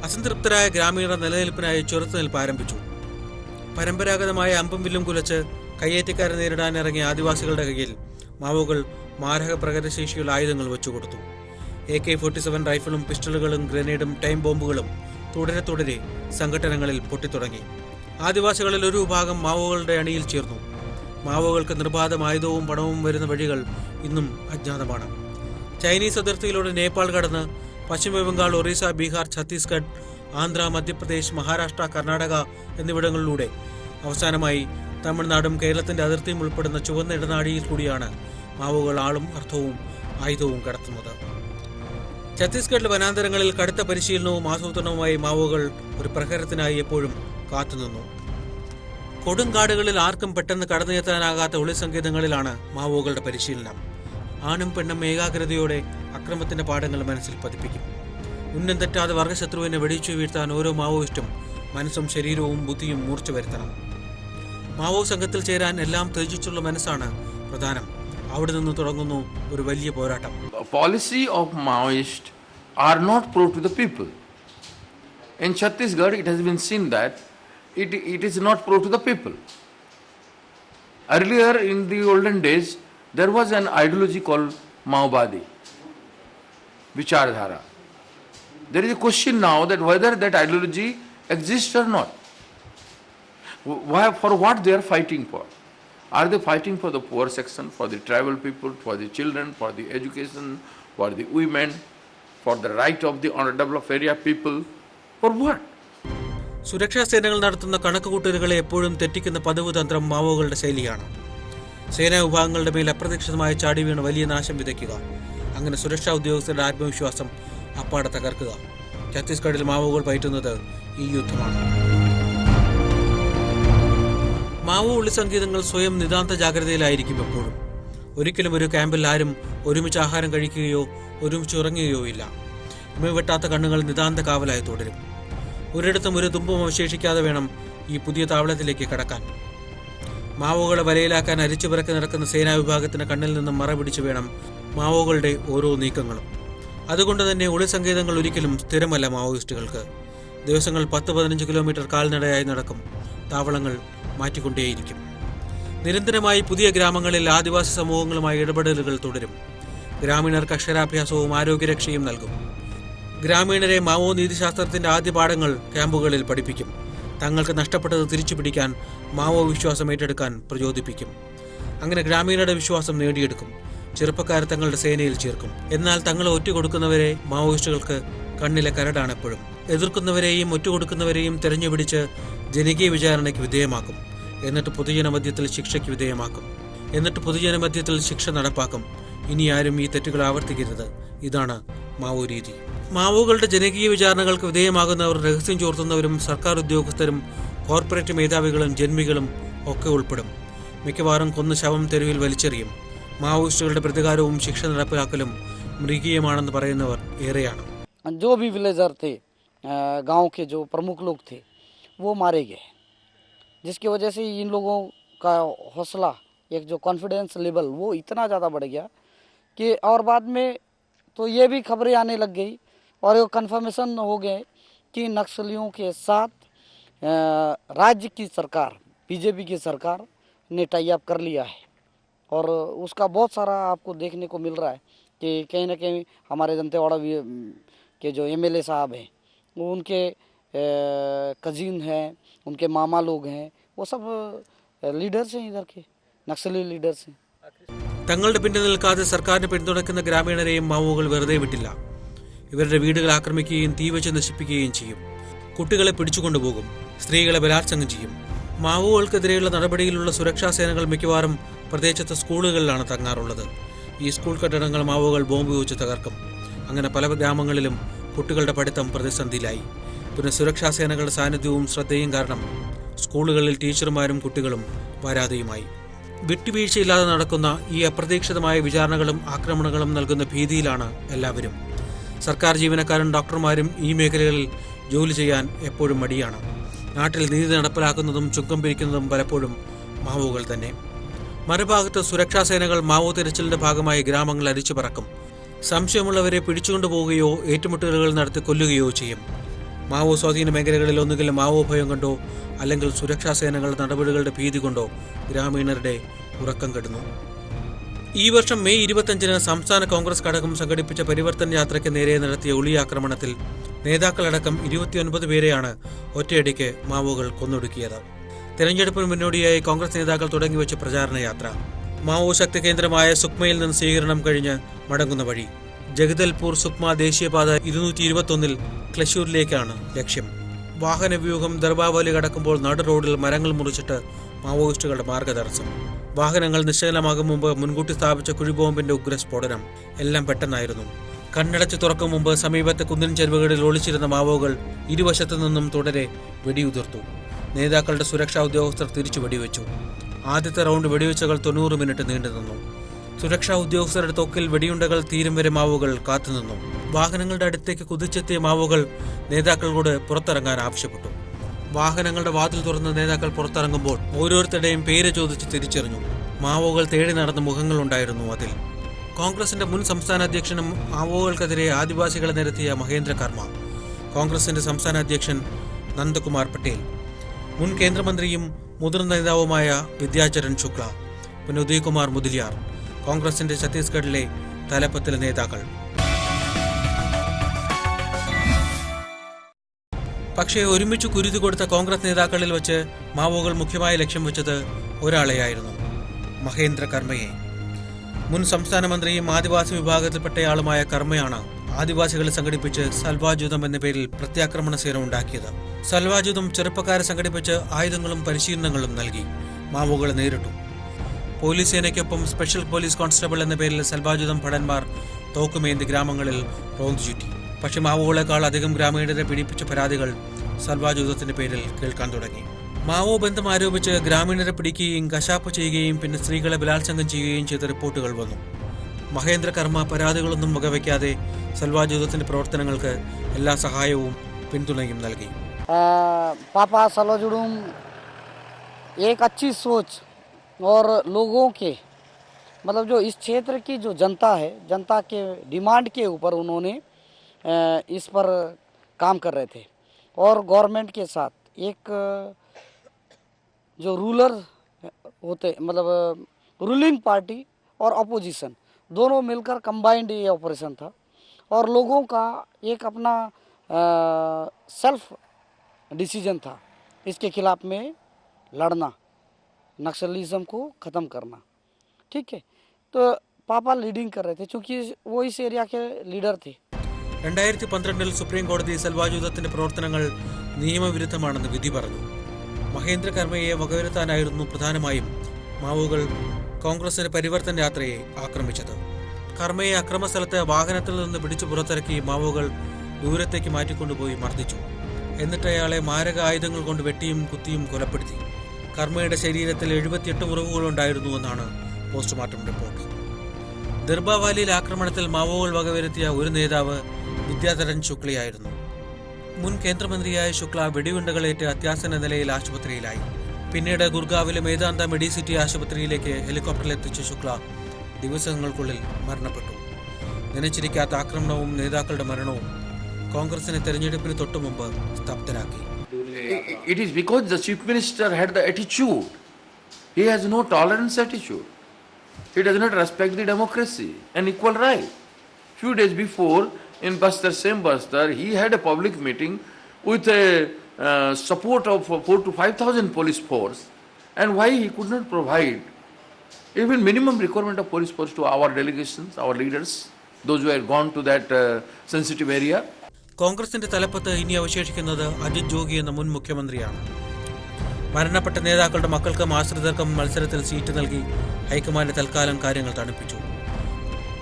അസംതൃപ്തരായ ഗ്രാമീണർ നിലനിൽപ്പിനായി ചെറുത്തുനിൽപ്പ് ആരംഭിച്ചു. പരമ്പരാഗതമായ അമ്പും വില്ലും കുലച്ച് കയ്യേറ്റക്കാരെ നേരിടാൻ ഇറങ്ങിയ ആദിവാസികളുടെ കയ്യിൽ മാവോകൾ മാരക പ്രകടനശേഷിയുള്ള ആയുധങ്ങൾ വെച്ചുകൊടുത്തു. AK-47 റൈഫിളും പിസ്റ്റളുകളും ഗ്രനേഡും ടൈം ബോംബുകളും തുടരെ സംഘടനകളിൽ പൊട്ടിത്തുടങ്ങി. ആദിവാസികളിൽ ഒരു വിഭാഗം മാവോകളുടെ അണിയിൽ ചേർന്നു. മാവോകൾക്ക് നിർബാധം ആയുധവും പണവും വരുന്ന വഴികൾ ഇന്നും അജ്ഞാതമാണ്. ചൈനീസ് അതിർത്തിയിലൂടെ നേപ്പാൾ കടന്ന് പശ്ചിമ ബംഗാൾ, ഒറീസ, ബീഹാർ, ഛത്തീസ്ഗഡ്, ആന്ധ്ര, മധ്യപ്രദേശ്, മഹാരാഷ്ട്ര, കർണാടക എന്നിവിടങ്ങളിലൂടെ അവസാനമായി തമിഴ്നാടും കേരളത്തിന്റെ അതിർത്തിയും ഉൾപ്പെടുന്ന ചുവന്ന ഇടനാഴിയിൽ കൂടിയാണ് മാവോകൾ ആളും അർത്ഥവും ആയുധവും കടത്തുന്നത്. ഛത്തീസ്ഗഡിലെ വനാന്തരങ്ങളിൽ കടുത്ത പരിശീലനവും ആസൂത്രണവുമായി മാവോകൾ ഒരു പ്രഹരത്തിനായി എപ്പോഴും കാത്തുനിന്നു. കൊടുങ്കാടുകളിൽ ആർക്കും പെട്ടെന്ന് കടന്നെത്താനാകാത്ത ഒളിസങ്കേതങ്ങളിലാണ് മാവോകളുടെ പരിശീലനം. ആണും പെണ്ണും ഏകാഗ്രതയോടെ അക്രമത്തിന്റെ പാഠങ്ങൾ മനസ്സിൽ പതിപ്പിക്കും. ഉന്നം തെറ്റാതെ വർഗശത്രുവിനെ വെടിച്ചു വീഴ്ത്താൻ ഓരോ മാവോയിസ്റ്റും മനസ്സും ശരീരവും ബുദ്ധിയും മൂർച്ച വരുത്തണം. മാവോ സംഘത്തിൽ ചേരാൻ എല്ലാം ത്യജിച്ചുള്ള മനസ്സാണ് പ്രധാനം. അവിടെ നിന്ന് തുടങ്ങുന്നു ഒരു വലിയ പോരാട്ടം. Policy of Maoists are not pro to the people. In Chhattisgarh, it has been seen that it is not pro to the people. Earlier, in the olden days, there was an ideology called Maoवादी, Vichardhara. There is a question now that whether that ideology exists or not. For what they are fighting for? Are they fighting for the poor section, for the tribal people, for the children, for the education, for the women, for the right of the underdeveloped area people? For what? സുരക്ഷാ സേനകൾ നടത്തുന്ന കണക്കുകൂട്ടലുകളെ എപ്പോഴും തെറ്റിക്കുന്ന പതിവ് തന്ത്രം മാവോകളുടെ ശൈലിയാണ്. സേനാ വിഭാഗങ്ങളുടെ മേൽ അപ്രതീക്ഷിതമായി ചാടി വീണ് വലിയ നാശം വിതയ്ക്കുക. അങ്ങനെ സുരക്ഷാ ഉദ്യോഗസ്ഥരുടെ ആത്മവിശ്വാസം അപ്പാടെ തകർക്കുക. ഛത്തീസ്ഗഡിൽ മാവോകൾ പയറ്റുന്നത് ഈ യുദ്ധമാണ്. മാവോ ഒളിസങ്കേതങ്ങൾ സ്വയം നിതാന്ത ജാഗ്രതയിലായിരിക്കും എപ്പോഴും. ഒരിക്കലും ഒരു ക്യാമ്പിൽ ആരും ഒരുമിച്ച് ആഹാരം കഴിക്കുകയോ ഒരുമിച്ച് ഉറങ്ങുകയോ ഇല്ല. ഇമവെട്ടാത്ത കണ്ണുകൾ നിതാന്ത കാവലായി തുടരും. ഒരിടത്തും ഒരു തുമ്പും അവശേഷിക്കാതെ വേണം ഈ പുതിയ താവളത്തിലേക്ക് കടക്കാൻ. മാവോകളെ വലയിലാക്കാൻ അരിച്ചു പിറക്കി നടക്കുന്ന സേനാ വിഭാഗത്തിന് കണ്ണിൽ നിന്നും മറ പിടിച്ചു വേണം മാവോകളുടെ ഓരോ നീക്കങ്ങളും. അതുകൊണ്ട് തന്നെ ഒളിസങ്കേതങ്ങൾ ഒരിക്കലും സ്ഥിരമല്ല. മാവോയിസ്റ്റുകൾക്ക് ദിവസങ്ങൾ 10-15 കിലോമീറ്റർ കാൽനടയായി നടക്കും. താവളങ്ങൾ മാറ്റിക്കൊണ്ടേയിരിക്കും. നിരന്തരമായി പുതിയ ഗ്രാമങ്ങളിൽ ആദിവാസി സമൂഹങ്ങളുമായി ഇടപെടലുകൾ തുടരും. ഗ്രാമീണർക്ക് അക്ഷരാഭ്യാസവും ആരോഗ്യരക്ഷയും നൽകും. ഗ്രാമീണരെ മാവോ നീതിശാസ്ത്രത്തിന്റെ ആദ്യ പാഠങ്ങൾ ക്യാമ്പുകളിൽ പഠിപ്പിക്കും. തങ്ങൾക്ക് നഷ്ടപ്പെട്ടത് തിരിച്ചു പിടിക്കാൻ മാവോ വിശ്വാസം ഏറ്റെടുക്കാൻ പ്രചോദിപ്പിക്കും. അങ്ങനെ ഗ്രാമീണരുടെ വിശ്വാസം നേടിയെടുക്കും. ചെറുപ്പക്കാരെ തങ്ങളുടെ സേനയിൽ ചേർക്കും. എന്നാൽ തങ്ങളെ ഒറ്റുകൊടുക്കുന്നവരെ മാവോയിസ്റ്റുകൾക്ക് കണ്ണിലെ കരടാണ് എപ്പോഴും. എതിർക്കുന്നവരെയും ഒറ്റുകൊടുക്കുന്നവരെയും തെരഞ്ഞുപിടിച്ച് ജനകീയ വിചാരണയ്ക്ക് വിധേയമാക്കും. എന്നിട്ട് പൊതുജനമധ്യത്തിൽ ശിക്ഷയ്ക്ക് വിധേയമാക്കും. എന്നിട്ട് പൊതുജനമധ്യത്തിൽ ശിക്ഷ നടപ്പാക്കും. ഇനി ആരും ഈ തെറ്റുകൾ ആവർത്തിക്കരുത്. ഇതാണ് മാവോ രീതി. മാവോകളുടെ ജനകീയ വിചാരണകൾക്ക് വിധേയമാകുന്നവർ രഹസ്യം ചോർത്തുന്നവരും സർക്കാർ ഉദ്യോഗസ്ഥരും കോർപ്പറേറ്റ് മേധാവികളും ജന്മികളും ഒക്കെ ഉൾപ്പെടും. മിക്കവാറും കൊന്ന് ശവം തെരുവിൽ വലിച്ചെറിയും. മാവോയിസ്റ്റുകളുടെ പ്രതികാരവും ശിക്ഷ നടപ്പിലാക്കലും മൃഗീയമാണെന്ന് പറയുന്നവർ ഏറെയാണ്. जो भी विलेजर थे, गांव के जो प्रमुख लोग थे, वो मारे गए, जिसकी वजह से इन लोगों का हौसला, एक जो कॉन्फिडेंस लेवल वो इतना ज़्यादा बढ़ गया कि और बाद में तो ये भी खबरें आने लग गई और ये कन्फर्मेशन हो गए कि नक्सलियों के साथ राज्य की सरकार, बीजेपी की सरकार ने टाई अप कर लिया है। और उसका बहुत सारा आपको देखने को मिल रहा है कि कहीं ना कहीं हमारे दंतेवाड़ा के जो एमएलए साहब हैं, वो उनके कजिन हैं, उनके मामा लोग हैं, वो सब लीडर्स हैं, इधर के नक्सली लीडर्स हैं. തങ്ങളുടെ പിന്നിൽ നിൽക്കാതെ സർക്കാരിനെ പിന്തുണയ്ക്കുന്ന ഗ്രാമീണരെയും മാവോകൾ വെറുതെ വിട്ടില്ല. ഇവരുടെ വീടുകൾ ആക്രമിക്കുകയും തീവച്ച് നശിപ്പിക്കുകയും ചെയ്യും. കുട്ടികളെ പിടിച്ചുകൊണ്ടുപോകും. സ്ത്രീകളെ ബലാത്സംഗം ചെയ്യും. മാവോകൾക്കെതിരെയുള്ള നടപടിയിലുള്ള സുരക്ഷാ സേനകൾ മിക്കവാറും പ്രദേശത്തെ സ്കൂളുകളിലാണ് തങ്ങാറുള്ളത്. ഈ സ്കൂൾ കെട്ടിടങ്ങൾ മാവോകൾ ബോംബ് വെച്ച് തകർക്കും. അങ്ങനെ പല ഗ്രാമങ്ങളിലും കുട്ടികളുടെ പഠിത്തം പ്രതിസന്ധിയിലായി. പിന്നെ സുരക്ഷാ സേനകളുടെ സാന്നിധ്യവും ശ്രദ്ധയും കാരണം സ്കൂളുകളിൽ ടീച്ചർമാരും കുട്ടികളും പരാതിയുമായി. വിട്ടുവീഴ്ചയില്ലാതെ നടക്കുന്ന ഈ അപ്രതീക്ഷിതമായ വിചാരണകളും ആക്രമണങ്ങളും നൽകുന്ന ഭീതിയിലാണ് എല്ലാവരും. സർക്കാർ ജീവനക്കാരും ഡോക്ടർമാരും ഈ മേഖലകളിൽ ജോലി ചെയ്യാൻ എപ്പോഴും മടിയാണ്. നാട്ടിൽ നീതി നടപ്പിലാക്കുന്നതും ചുങ്കം പിരിക്കുന്നതും പലപ്പോഴും മാവോകൾ തന്നെ. മറുഭാഗത്ത് സുരക്ഷാ സേനകൾ മാവോ തിരച്ചിലിന്റെ ഭാഗമായി ഗ്രാമങ്ങൾ അരിച്ചു പറക്കും. സംശയമുള്ളവരെ പിടിച്ചുകൊണ്ടുപോവുകയോ ഏറ്റുമുട്ടലുകൾ നടത്തി കൊല്ലുകയോ ചെയ്യും. മാവോ സ്വാധീന മേഖലകളിൽ ഒന്നുകിൽ മാവോ ഭയം കൊണ്ടോ അല്ലെങ്കിൽ സുരക്ഷാ സേനകളുടെ നടപടികളുടെ ഭീതി കൊണ്ടോ ഗ്രാമീണരുടെ ഉറക്കം കെടുന്നു. ഈ വർഷം മെയ് 25-ന് സംസ്ഥാന കോൺഗ്രസ് ഘടകം സംഘടിപ്പിച്ച പരിവർത്തൻ യാത്രയ്ക്ക് നേരെ നടത്തിയ ഒളിയാക്രമണത്തിൽ നേതാക്കളടക്കം 29 പേരെയാണ് ഒറ്റയടിക്ക് മാവോകൾ കൊന്നൊടുക്കിയത്. തെരഞ്ഞെടുപ്പിന് മുന്നോടിയായി കോൺഗ്രസ് നേതാക്കൾ തുടങ്ങിവെച്ച പ്രചാരണ യാത്ര മാവോ ശക്തി കേന്ദ്രമായ സുക്മയിൽ നിന്ന് സ്വീകരണം കഴിഞ്ഞ് മടങ്ങുന്ന വഴി. ജഗദൽപൂർ സുക്മ ദേശീയപാത 221-ൽ ക്ലശൂരിലേക്കാണ് ലക്ഷ്യം. വാഹനവ്യൂഹം ദർബാവലി കടക്കുമ്പോൾ നടു റോഡിൽ മരങ്ങൾ മുറിച്ചിട്ട് മാവോയിസ്റ്റുകളുടെ മാർഗതടസ്സം. വാഹനങ്ങൾ നിശ്ചലമാകും മുമ്പ് മുൻകൂട്ടി സ്ഥാപിച്ച കുഴിബോംബിന്റെ ഉഗ്രസ്ഫോടനം. എല്ലാം പെട്ടെന്നായിരുന്നു. കണ്ണടച്ച് തുറക്കും മുമ്പ് സമീപത്തെ കുന്നിൻ ചെരുവുകളിൽ ഒളിച്ചിരുന്ന മാവോകൾ ഇരുവശത്തു നിന്നും തുടരെ വെടിയുതിർത്തു. നേതാക്കളുടെ സുരക്ഷാ ഉദ്യോഗസ്ഥർ തിരിച്ചു വെടിവെച്ചു. ആദ്യത്തെ റൗണ്ട് വെടിവെച്ചകൾ 90 മിനിറ്റ് നീണ്ടുനിന്നു. സുരക്ഷാ ഉദ്യോഗസ്ഥരുടെ തൊക്കിൽ വെടിയുണ്ടകൾ തീരും വരെ മാവോകൾ കാത്തുനിന്നു. വാഹനങ്ങളുടെ അടുത്തേക്ക് കുതിച്ചെത്തിയ മാവോകൾ നേതാക്കളോട് പുറത്തിറങ്ങാൻ ആവശ്യപ്പെട്ടു. വാഹനങ്ങളുടെ വാതിൽ തുറന്ന് നേതാക്കൾ പുറത്തിറങ്ങുമ്പോൾ ഓരോരുത്തരുടെയും പേര് ചോദിച്ച് തിരിച്ചറിഞ്ഞു. മാവോകൾ തേടി നടന്ന മുഖങ്ങളുണ്ടായിരുന്നു അതിൽ. കോൺഗ്രസിന്റെ മുൻ സംസ്ഥാന അധ്യക്ഷനും മാവോകൾക്കെതിരെ ആദിവാസികളെ നിരത്തിയ മഹേന്ദ്ര കർമ്മ, കോൺഗ്രസിന്റെ സംസ്ഥാന അധ്യക്ഷൻ നന്ദകുമാർ പട്ടേൽ, മുൻ കേന്ദ്രമന്ത്രിയും മുതിർന്ന നേതാവുമായ വിദ്യാചരൺ ശുക്ല, പിന്നെ ഉദയകുമാർ മുതലിയാർ, കോൺഗ്രസിന്റെ ഛത്തീസ്ഗഡിലെ തലപ്പത്തിലെ നേതാക്കൾ. പക്ഷേ ഒരുമിച്ച് കുരുതി കൊടുത്ത കോൺഗ്രസ് നേതാക്കളിൽ വെച്ച് മാവോകൾ മുഖ്യമായ ലക്ഷ്യം വെച്ചത് ഒരാളെയായിരുന്നു, മഹേന്ദ്ര കർമ്മയെ. മുൻ സംസ്ഥാന മന്ത്രിയും ആദിവാസി വിഭാഗത്തിൽപ്പെട്ടയാളുമായ കർമ്മയാണ് ആദിവാസികളെ സംഘടിപ്പിച്ച് സൽവാജുതം എന്ന പേരിൽ പ്രത്യാക്രമണ സേന ഉണ്ടാക്കിയത്. സൽവാജുതം ചെറുപ്പക്കാരെ സംഘടിപ്പിച്ച് ആയുധങ്ങളും പരിശീലനങ്ങളും നൽകി മാവോകളെ നേരിട്ടു. പോലീസ് സേനയ്ക്കൊപ്പം സ്പെഷ്യൽ പോലീസ് കോൺസ്റ്റബിൾ എന്ന പേരിൽ സൽവാജുതം ഭടന്മാർ തോക്കുമേന്തി ഗ്രാമങ്ങളിൽ റോന്തു ചുറ്റി. പക്ഷെ മാവോകളെക്കാൾ അധികം ഗ്രാമീണരെ പീഡിപ്പിച്ച പരാതികൾ സൽവാജുതത്തിന്റെ പേരിൽ കേൾക്കാൻ തുടങ്ങി. മാവോ ബന്ധം ആരോപിച്ച് ഗ്രാമീണരെ പിടിക്കുകയും കശാപ്പ് ചെയ്യുകയും പിന്നെ സ്ത്രീകളെ ബലാത്സംഗം ചെയ്യുകയും ചെയ്ത റിപ്പോർട്ടുകൾ വന്നു. മഹേന്ദ്ര കർമ്മ പരാതികളൊന്നും വകവയ്ക്കാതെ സൽവാജുതത്തിന്റെ പ്രവർത്തനങ്ങൾക്ക് എല്ലാ സഹായവും പിന്തുണയും നൽകി. पापा सलवाजुडूम एक अच्छी सोच और लोगों के मतलब जो इस क्षेत्र की जो जनता है, जनता के डिमांड के ऊपर उन्होंने इस पर काम कर रहे थे और गवर्नमेंट के साथ एक जो रूलर होते मतलब रूलिंग पार्टी और अपोजिशन दोनों मिलकर कंबाइंड ये ऑपरेशन था और लोगों का एक अपना सेल्फ डिसीजन था इसके खिलाफ में लड़ना, नक्सलिज्म को ख़त्म करना. ठीक है। तो पापा लीडिंग कर रहे थे क्योंकि वो इस एरिया के लीडर थे। 2012 സുപ്രീം കോടതി സെൽവാജൂതത്തിന്റെ പ്രവർത്തനങ്ങൾ നിയമവിരുദ്ധമാണെന്ന് വിധി പറഞ്ഞു. മഹേന്ദ്ര കർമ്മയെ വകവരുത്താനായിരുന്നു പ്രധാനമായും മാവോകൾ കോൺഗ്രസിന്റെ പരിവർത്തന യാത്രയെ ആക്രമിച്ചത്. കർമ്മയെ അക്രമസ്ഥലത്ത് വാഹനത്തിൽ നിന്ന് പിടിച്ചു പുറത്തിറക്കി മാവോകൾ ദൂരത്തേക്ക് മാറ്റിക്കൊണ്ടുപോയി മർദ്ദിച്ചു. എന്നിട്ട് അയാളെ മാരക ആയുധങ്ങൾ കൊണ്ട് വെട്ടിയും കുത്തിയും കൊലപ്പെടുത്തി. കർമ്മയുടെ ശരീരത്തിൽ 78 മുറിവുകളുണ്ടായിരുന്നുവെന്നാണ് പോസ്റ്റ്മോർട്ടം റിപ്പോർട്ട്. ദർബാവാലിയിൽ ആക്രമണത്തിൽ മാവോകൾ വകവരുത്തിയ ഒരു നേതാവ് വിദ്യാധരൻ ശുക്ലയായിരുന്നു. മുൻ കേന്ദ്രമന്ത്രിയായ ശുക്ല വെടിയുണ്ടകളേറ്റ് അത്യാസന്ന നിലയിൽ ആശുപത്രിയിലായി. പിന്നീട് ഗുർഗാവിലെ മേദാന്ത മെഡിസിറ്റി ആശുപത്രിയിലേക്ക് ഹെലികോപ്റ്ററിലെത്തിച്ച ശുക്ല ദിവസങ്ങൾക്കുള്ളിൽ മരണപ്പെട്ടു. നനച്ചിരിക്കാത്ത ആക്രമണവും നേതാക്കളുടെ മരണവും കോൺഗ്രസിനെ തെരഞ്ഞെടുപ്പിന് തൊട്ടുമുമ്പ് സ്തബ്ധരാക്കി. It is because the chief minister had the attitude. He has no tolerance attitude. He does not respect the democracy and equal right. Few days before, in Bastar, same Bastar, he had a public meeting with a support of 4,000 to 5,000 police force. And why he could not provide even minimum requirement of police force to our delegations, our leaders, those who had gone to that sensitive area. കോൺഗ്രസിന്റെ തലപ്പത്ത് ഇനി അവശേഷിക്കുന്നത് അജിത് ജോഗി എന്ന മുൻ മുഖ്യമന്ത്രിയാണ്. മരണപ്പെട്ട നേതാക്കളുടെ മക്കൾക്കും ആശ്രിതർക്കും മത്സരത്തിൽ സീറ്റ് നൽകി ഹൈക്കമാൻഡ് തൽക്കാലം കാര്യങ്ങൾ തണുപ്പിച്ചു.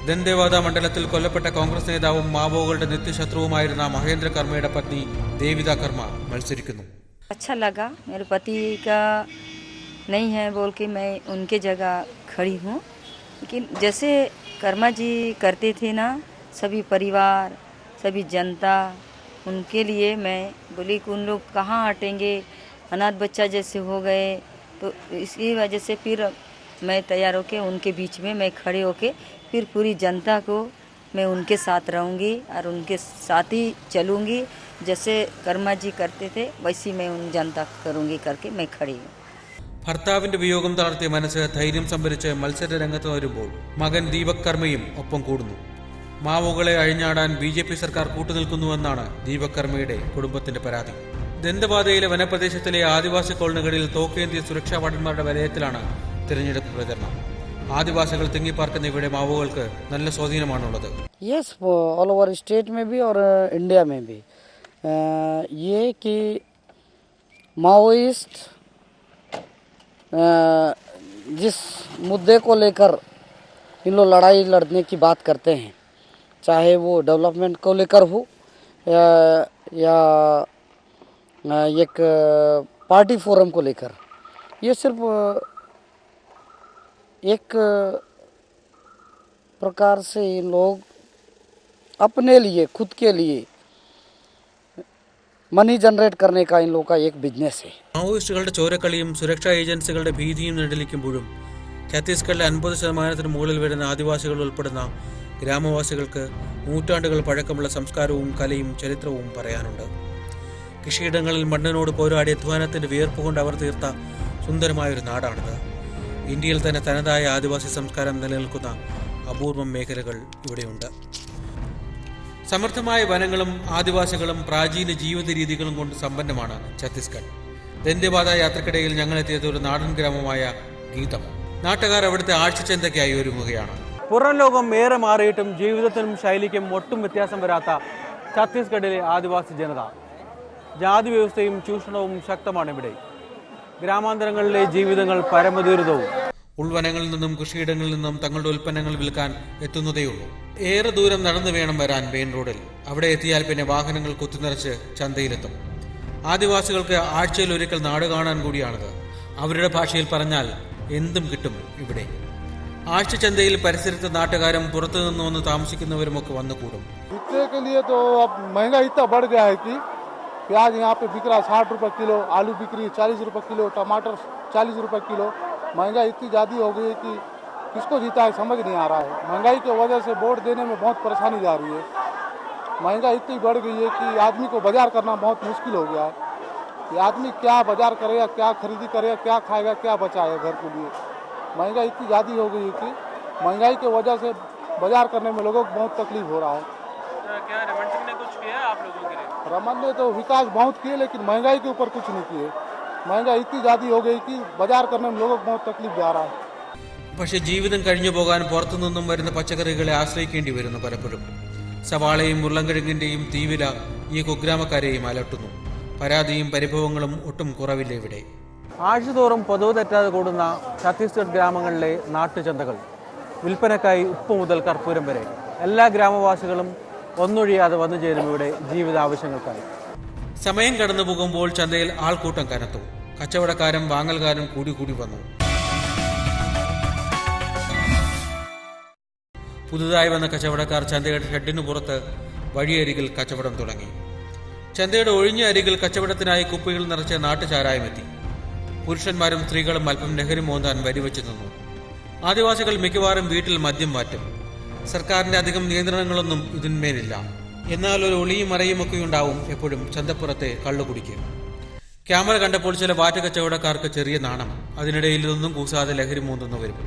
ദന്തേവാദ മണ്ഡലത്തിൽ കൊല്ലപ്പെട്ട കോൺഗ്രസ് നേതാവും മാവോകളുടെ നിത്യശത്രുവുമായിരുന്ന മഹേന്ദ്ര കർമ്മയുടെ പത്നി ദേവിത കർമ്മ മത്സരിക്കുന്നു. अच्छा लगा, मेरे पति का नहीं है बोल के मैं उनके जगह खड़ी हूँ। लेकिन जैसे कर्मा जी करते थे ना, सभी परिवार सभी जनता, उनके लिए मैं बोली कि उन लोग कहाँ हटेंगे, अनाथ बच्चा जैसे हो गए, तो इसकी वजह से फिर मैं तैयार होके उनके बीच में मैं खड़े होके फिर पूरी जनता को मैं उनके साथ रहूँगी और उनके साथ ही चलूँगी. जैसे कर्मा जी करते थे वैसी मैं उन जनता करूँगी करके मैं खड़ी हूँ. ഭർത്താവിന്റെ വിയോഗം തളർത്തിയ മനസ്സ് ധൈര്യം സംഭരിച്ച് മത്സര രംഗത്ത് വരുമ്പോൾ മകൻ ദീപക് കർമ്മയും ഒപ്പം കൂടുന്നു. മാവോകളെ അഴിഞ്ഞാടാൻ BJP സർക്കാർ കൂട്ടുനിൽക്കുന്നുവെന്നാണ് ദീപക് കർമ്മയുടെ കുടുംബത്തിന്റെ പരാതി. ദന്തവാദയിലെ വനപ്രദേശത്തിലെ ആദിവാസി കോളനികളിൽ തോക്കേന്തിയ സുരക്ഷാ വാർഡന്മാരുടെ വലയത്തിലാണ് തിരഞ്ഞെടുപ്പ് പ്രചരണം. ആദിവാസികൾ തിങ്ങിപ്പാർക്കുന്ന ഇവിടെ മാവോകൾക്ക് നല്ല സ്വാധീനമാണുള്ളത്. यस, ऑल ओवर स्टेट में भी और इंडिया में भी ये कि माओइस्ट जिस मुद्दे को लेकर इन लोग लड़ाई लड़ने की बात करते हैं, चाहे वो डेवलपमेंट को लेकर हो या एक पार्टी फोरम को लेकर, ये सिर्फ एक प्रकार से इन लोग अपने लिए, खुद के लिए मनी जनरेट करने का इन लोगों का एक बिजनेस है. മാവോയിസ്റ്റുകളുടെ ചോരക്കളിയും സുരക്ഷാ ഏജൻസികളുടെ ഭീതിയും നിഴലിക്കുമ്പോഴും ഛത്തീസ്ഗഡിലെ 50% മുകളിൽ വരുന്ന ആദിവാസികൾ ഉൾപ്പെടുന്ന ഗ്രാമവാസികൾക്ക് നൂറ്റാണ്ടുകൾ പഴക്കമുള്ള സംസ്കാരവും കലയും ചരിത്രവും പറയാനുണ്ട്. കൃഷിയിടങ്ങളിൽ മണ്ണിനോട് പോരാടി അധ്വാനത്തിന്റെ വിയർപ്പ് കൊണ്ട് അവർ തീർത്ത സുന്ദരമായൊരു നാടാണിത്. ഇന്ത്യയിൽ തന്നെ തനതായ ആദിവാസി സംസ്കാരം നിലനിൽക്കുന്ന അപൂർവം മേഖലകൾ ഇവിടെയുണ്ട്. സമൃദ്ധമായ വനങ്ങളും ആദിവാസികളും പ്രാചീന ജീവിത രീതികളും കൊണ്ട് സമ്പന്നമാണ് ഛത്തീസ്ഗഡ്. ദന്തേവാദ യാത്രക്കിടയിൽ ഞങ്ങളെത്തിയത് ഒരു നാടൻ ഗ്രാമമായ ഗീതം. നാട്ടുകാർ അവിടുത്തെ ആഴ്ചച്ചന്തയ്ക്കായി ഒരുങ്ങുകയാണ്. പുറം ലോകം ഏറെ മാറിയിട്ടും ജീവിതത്തിനും ശൈലിക്കും ഒട്ടും വ്യത്യാസം വരാത്ത ഛത്തീസ്ഗഡിലെ ആദിവാസി ജനത. ജാതി വ്യവസ്ഥയും ചൂഷണവും ശക്തമാണ് ഇവിടെ. ഗ്രാമാന്തരങ്ങളിലെ ജീവിതങ്ങൾ പരമദുരിതവും. ഉൾവനങ്ങളിൽ നിന്നും കൃഷിയിടങ്ങളിൽ നിന്നും തങ്ങളുടെ ഉൽപ്പന്നങ്ങൾ വിൽക്കാൻ എത്തുന്നതേയുള്ളൂ. ഏറെ ദൂരം നടന്നു വേണം വരാൻ മെയിൻ റോഡിൽ. അവിടെ എത്തിയാൽ പിന്നെ വാഹനങ്ങൾ കുത്തിനിറച്ച് ചന്തയിലെത്തും. ആദിവാസികൾക്ക് ആഴ്ചയിൽ ഒരിക്കൽ നാട് കാണാൻ കൂടിയാണിത്. അവരുടെ ഭാഷയിൽ പറഞ്ഞാൽ എന്തും കിട്ടും ഇവിടെ. ആഴ്ചച്ചന്തയിൽ പരിസരത്തെ നാട്ടുകാരും പുറത്തു നിന്ന് വന്ന് താമസിക്കുന്നവരുമൊക്കെ വന്നു കൂടും. प्याज यहाँ पे बिक रहा 60 रुपये किलो, आलू बिक रही 40 रुपये किलो, टमाटर 40 रुपये किलो. महंगाई इतनी ज़्यादा हो गई है कि किसको जीता है समझ नहीं आ रहा है. महंगाई की वजह से वोट देने में बहुत परेशानी जा रही है. महंगाई इतनी बढ़ गई है कि आदमी को बाजार करना बहुत मुश्किल हो गया है. कि आदमी क्या बाजार करेगा, क्या खरीदी करेगा, क्या खाएगा, क्या बचाएगा घर के लिए. महंगाई इतनी ज़्यादा हो गई है कि महंगाई की वजह से बाजार करने में लोगों को बहुत तकलीफ हो रहा है. क्या रमन सिंह ने कुछ किया आप लोगों के लिए? रमन ने तो विकास बहुत किए लेकिन महंगाई के ऊपर कुछ नहीं किए. महंगाई इतनी ज़्यादा हो गई कि बाजार करने में लोगों को बहुत तकलीफ जा रहा है. പക്ഷെ ജീവിതം കഴിഞ്ഞു പോകാൻ പുറത്തുനിന്നും വരുന്ന പച്ചക്കറികളെ ആശ്രയിക്കേണ്ടി വരുന്നു പലപ്പോഴും. സവാളയും ഉരുളൻകിഴങ്ങിന്റെയും തീവില ഈ കുഗ്രാമക്കാരെയും അലട്ടുന്നു. പരാതിയും പരിഭവങ്ങളും ഒട്ടും കുറവില്ല ഇവിടെ. ആഴ്ചതോറും പൊതുവ് തെറ്റാതെ കൂടുന്ന ഛത്തീസ്ഗഡ് ഗ്രാമങ്ങളിലെ നാട്ടുചന്തകൾ വിൽപ്പനക്കായി ഉപ്പ് മുതൽ കർപ്പൂരം വരെ എല്ലാ ഗ്രാമവാസികളും ഒന്നൊഴിയാതെ വന്നു ചേരും ഇവിടെ ജീവിതാവശ്യങ്ങൾക്കായി. സമയം കടന്നു പോകുമ്പോൾ ചന്തയിൽ ആൾക്കൂട്ടം കനത്തു. കച്ചവടക്കാരും വാങ്ങൽക്കാരും കൂടി വന്നു. പുതുതായി വന്ന കച്ചവടക്കാർ ചന്തയുടെ ഷെഡിനു പുറത്ത് വഴിയരികിൽ കച്ചവടം തുടങ്ങി. ചന്തയുടെ ഒഴിഞ്ഞ അരികിൽ കച്ചവടത്തിനായി കുപ്പികൾ നിറച്ച നാട്ടുചാരായമെത്തി. പുരുഷന്മാരും സ്ത്രീകളും അല്പം ലഹരി മോന്താൻ വരിവെച്ചു നിന്നു. ആദിവാസികൾ മിക്കവാറും വീട്ടിൽ മദ്യം മാറ്റും. സർക്കാരിന്റെ അധികം നിയന്ത്രണങ്ങളൊന്നും ഇതിന്മേലില്ല. എന്നാൽ ഒരു ഒളിയും മറയും ഒക്കെ ഉണ്ടാവും എപ്പോഴും ചന്തപ്പുറത്തെ കള്ളുകുടിക്ക്. ക്യാമറ കണ്ടപ്പോൾ ചില വാറ്റ് കച്ചവടക്കാർക്ക് ചെറിയ നാണം. അതിനിടയിൽ ഇതൊന്നും കൂസാതെ ലഹരി മൂന്നുന്നവരും.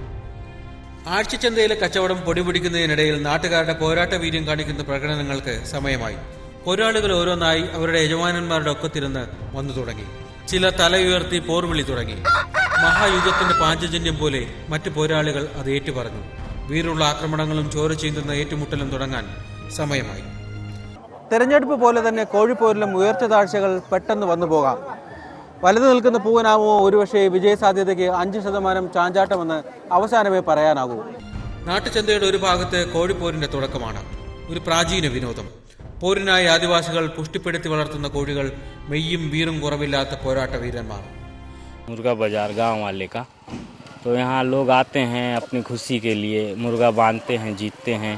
ആഴ്ചച്ചന്തയിലെ കച്ചവടം പൊടിപിടിക്കുന്നതിനിടയിൽ നാട്ടുകാരുടെ പോരാട്ട വീര്യം കാണിക്കുന്ന പ്രകടനങ്ങൾക്ക് സമയമായി. പോരാളികൾ ഓരോന്നായി അവരുടെ യജമാനന്മാരുടെ ഒക്കത്തിരുന്ന് വന്നു തുടങ്ങി. ചില തലയുയർത്തി പോർവിളി തുടങ്ങി. മഹായുദ്ധത്തിന്റെ പാഞ്ചജന്യം പോലെ മറ്റു പോരാളികൾ അത് ഏറ്റുപറഞ്ഞു. വീറുള്ള ആക്രമണങ്ങളും ചോര ചീന്തുന്ന ഏറ്റുമുട്ടലും തുടങ്ങാൻ സമയമായി. തെരഞ്ഞെടുപ്പ് പോലെ തന്നെ കോഴിപ്പോരിലും ഉയർച്ച താഴ്ചകൾ പെട്ടെന്ന് വന്നു പോകാം. വലുതു നിൽക്കുന്ന പൂവനാമോ ഒരുപക്ഷെ വിജയസാധ്യതയ്ക്ക് 5% ചാഞ്ചാട്ടമെന്ന് അവസാനമേ പറയാനാകൂ. നാട്ടുചന്തയുടെ ഒരു ഭാഗത്ത് കോഴിപ്പോരിന്റെ തുടക്കമാണ്. ഒരു പ്രാചീന വിനോദം. പോരിനായി ആദിവാസികൾ പുഷ്ടിപ്പെടുത്തി വളർത്തുന്ന കോഴികൾ മെയ്യും വീറും കുറവില്ലാത്ത പോരാട്ട വീരന്മാർ. मुर्गा बाजार गांव वाले का, तो यहाँ लोग आते हैं अपनी खुशी के लिए, मुर्गा बांधते हैं, जीतते हैं,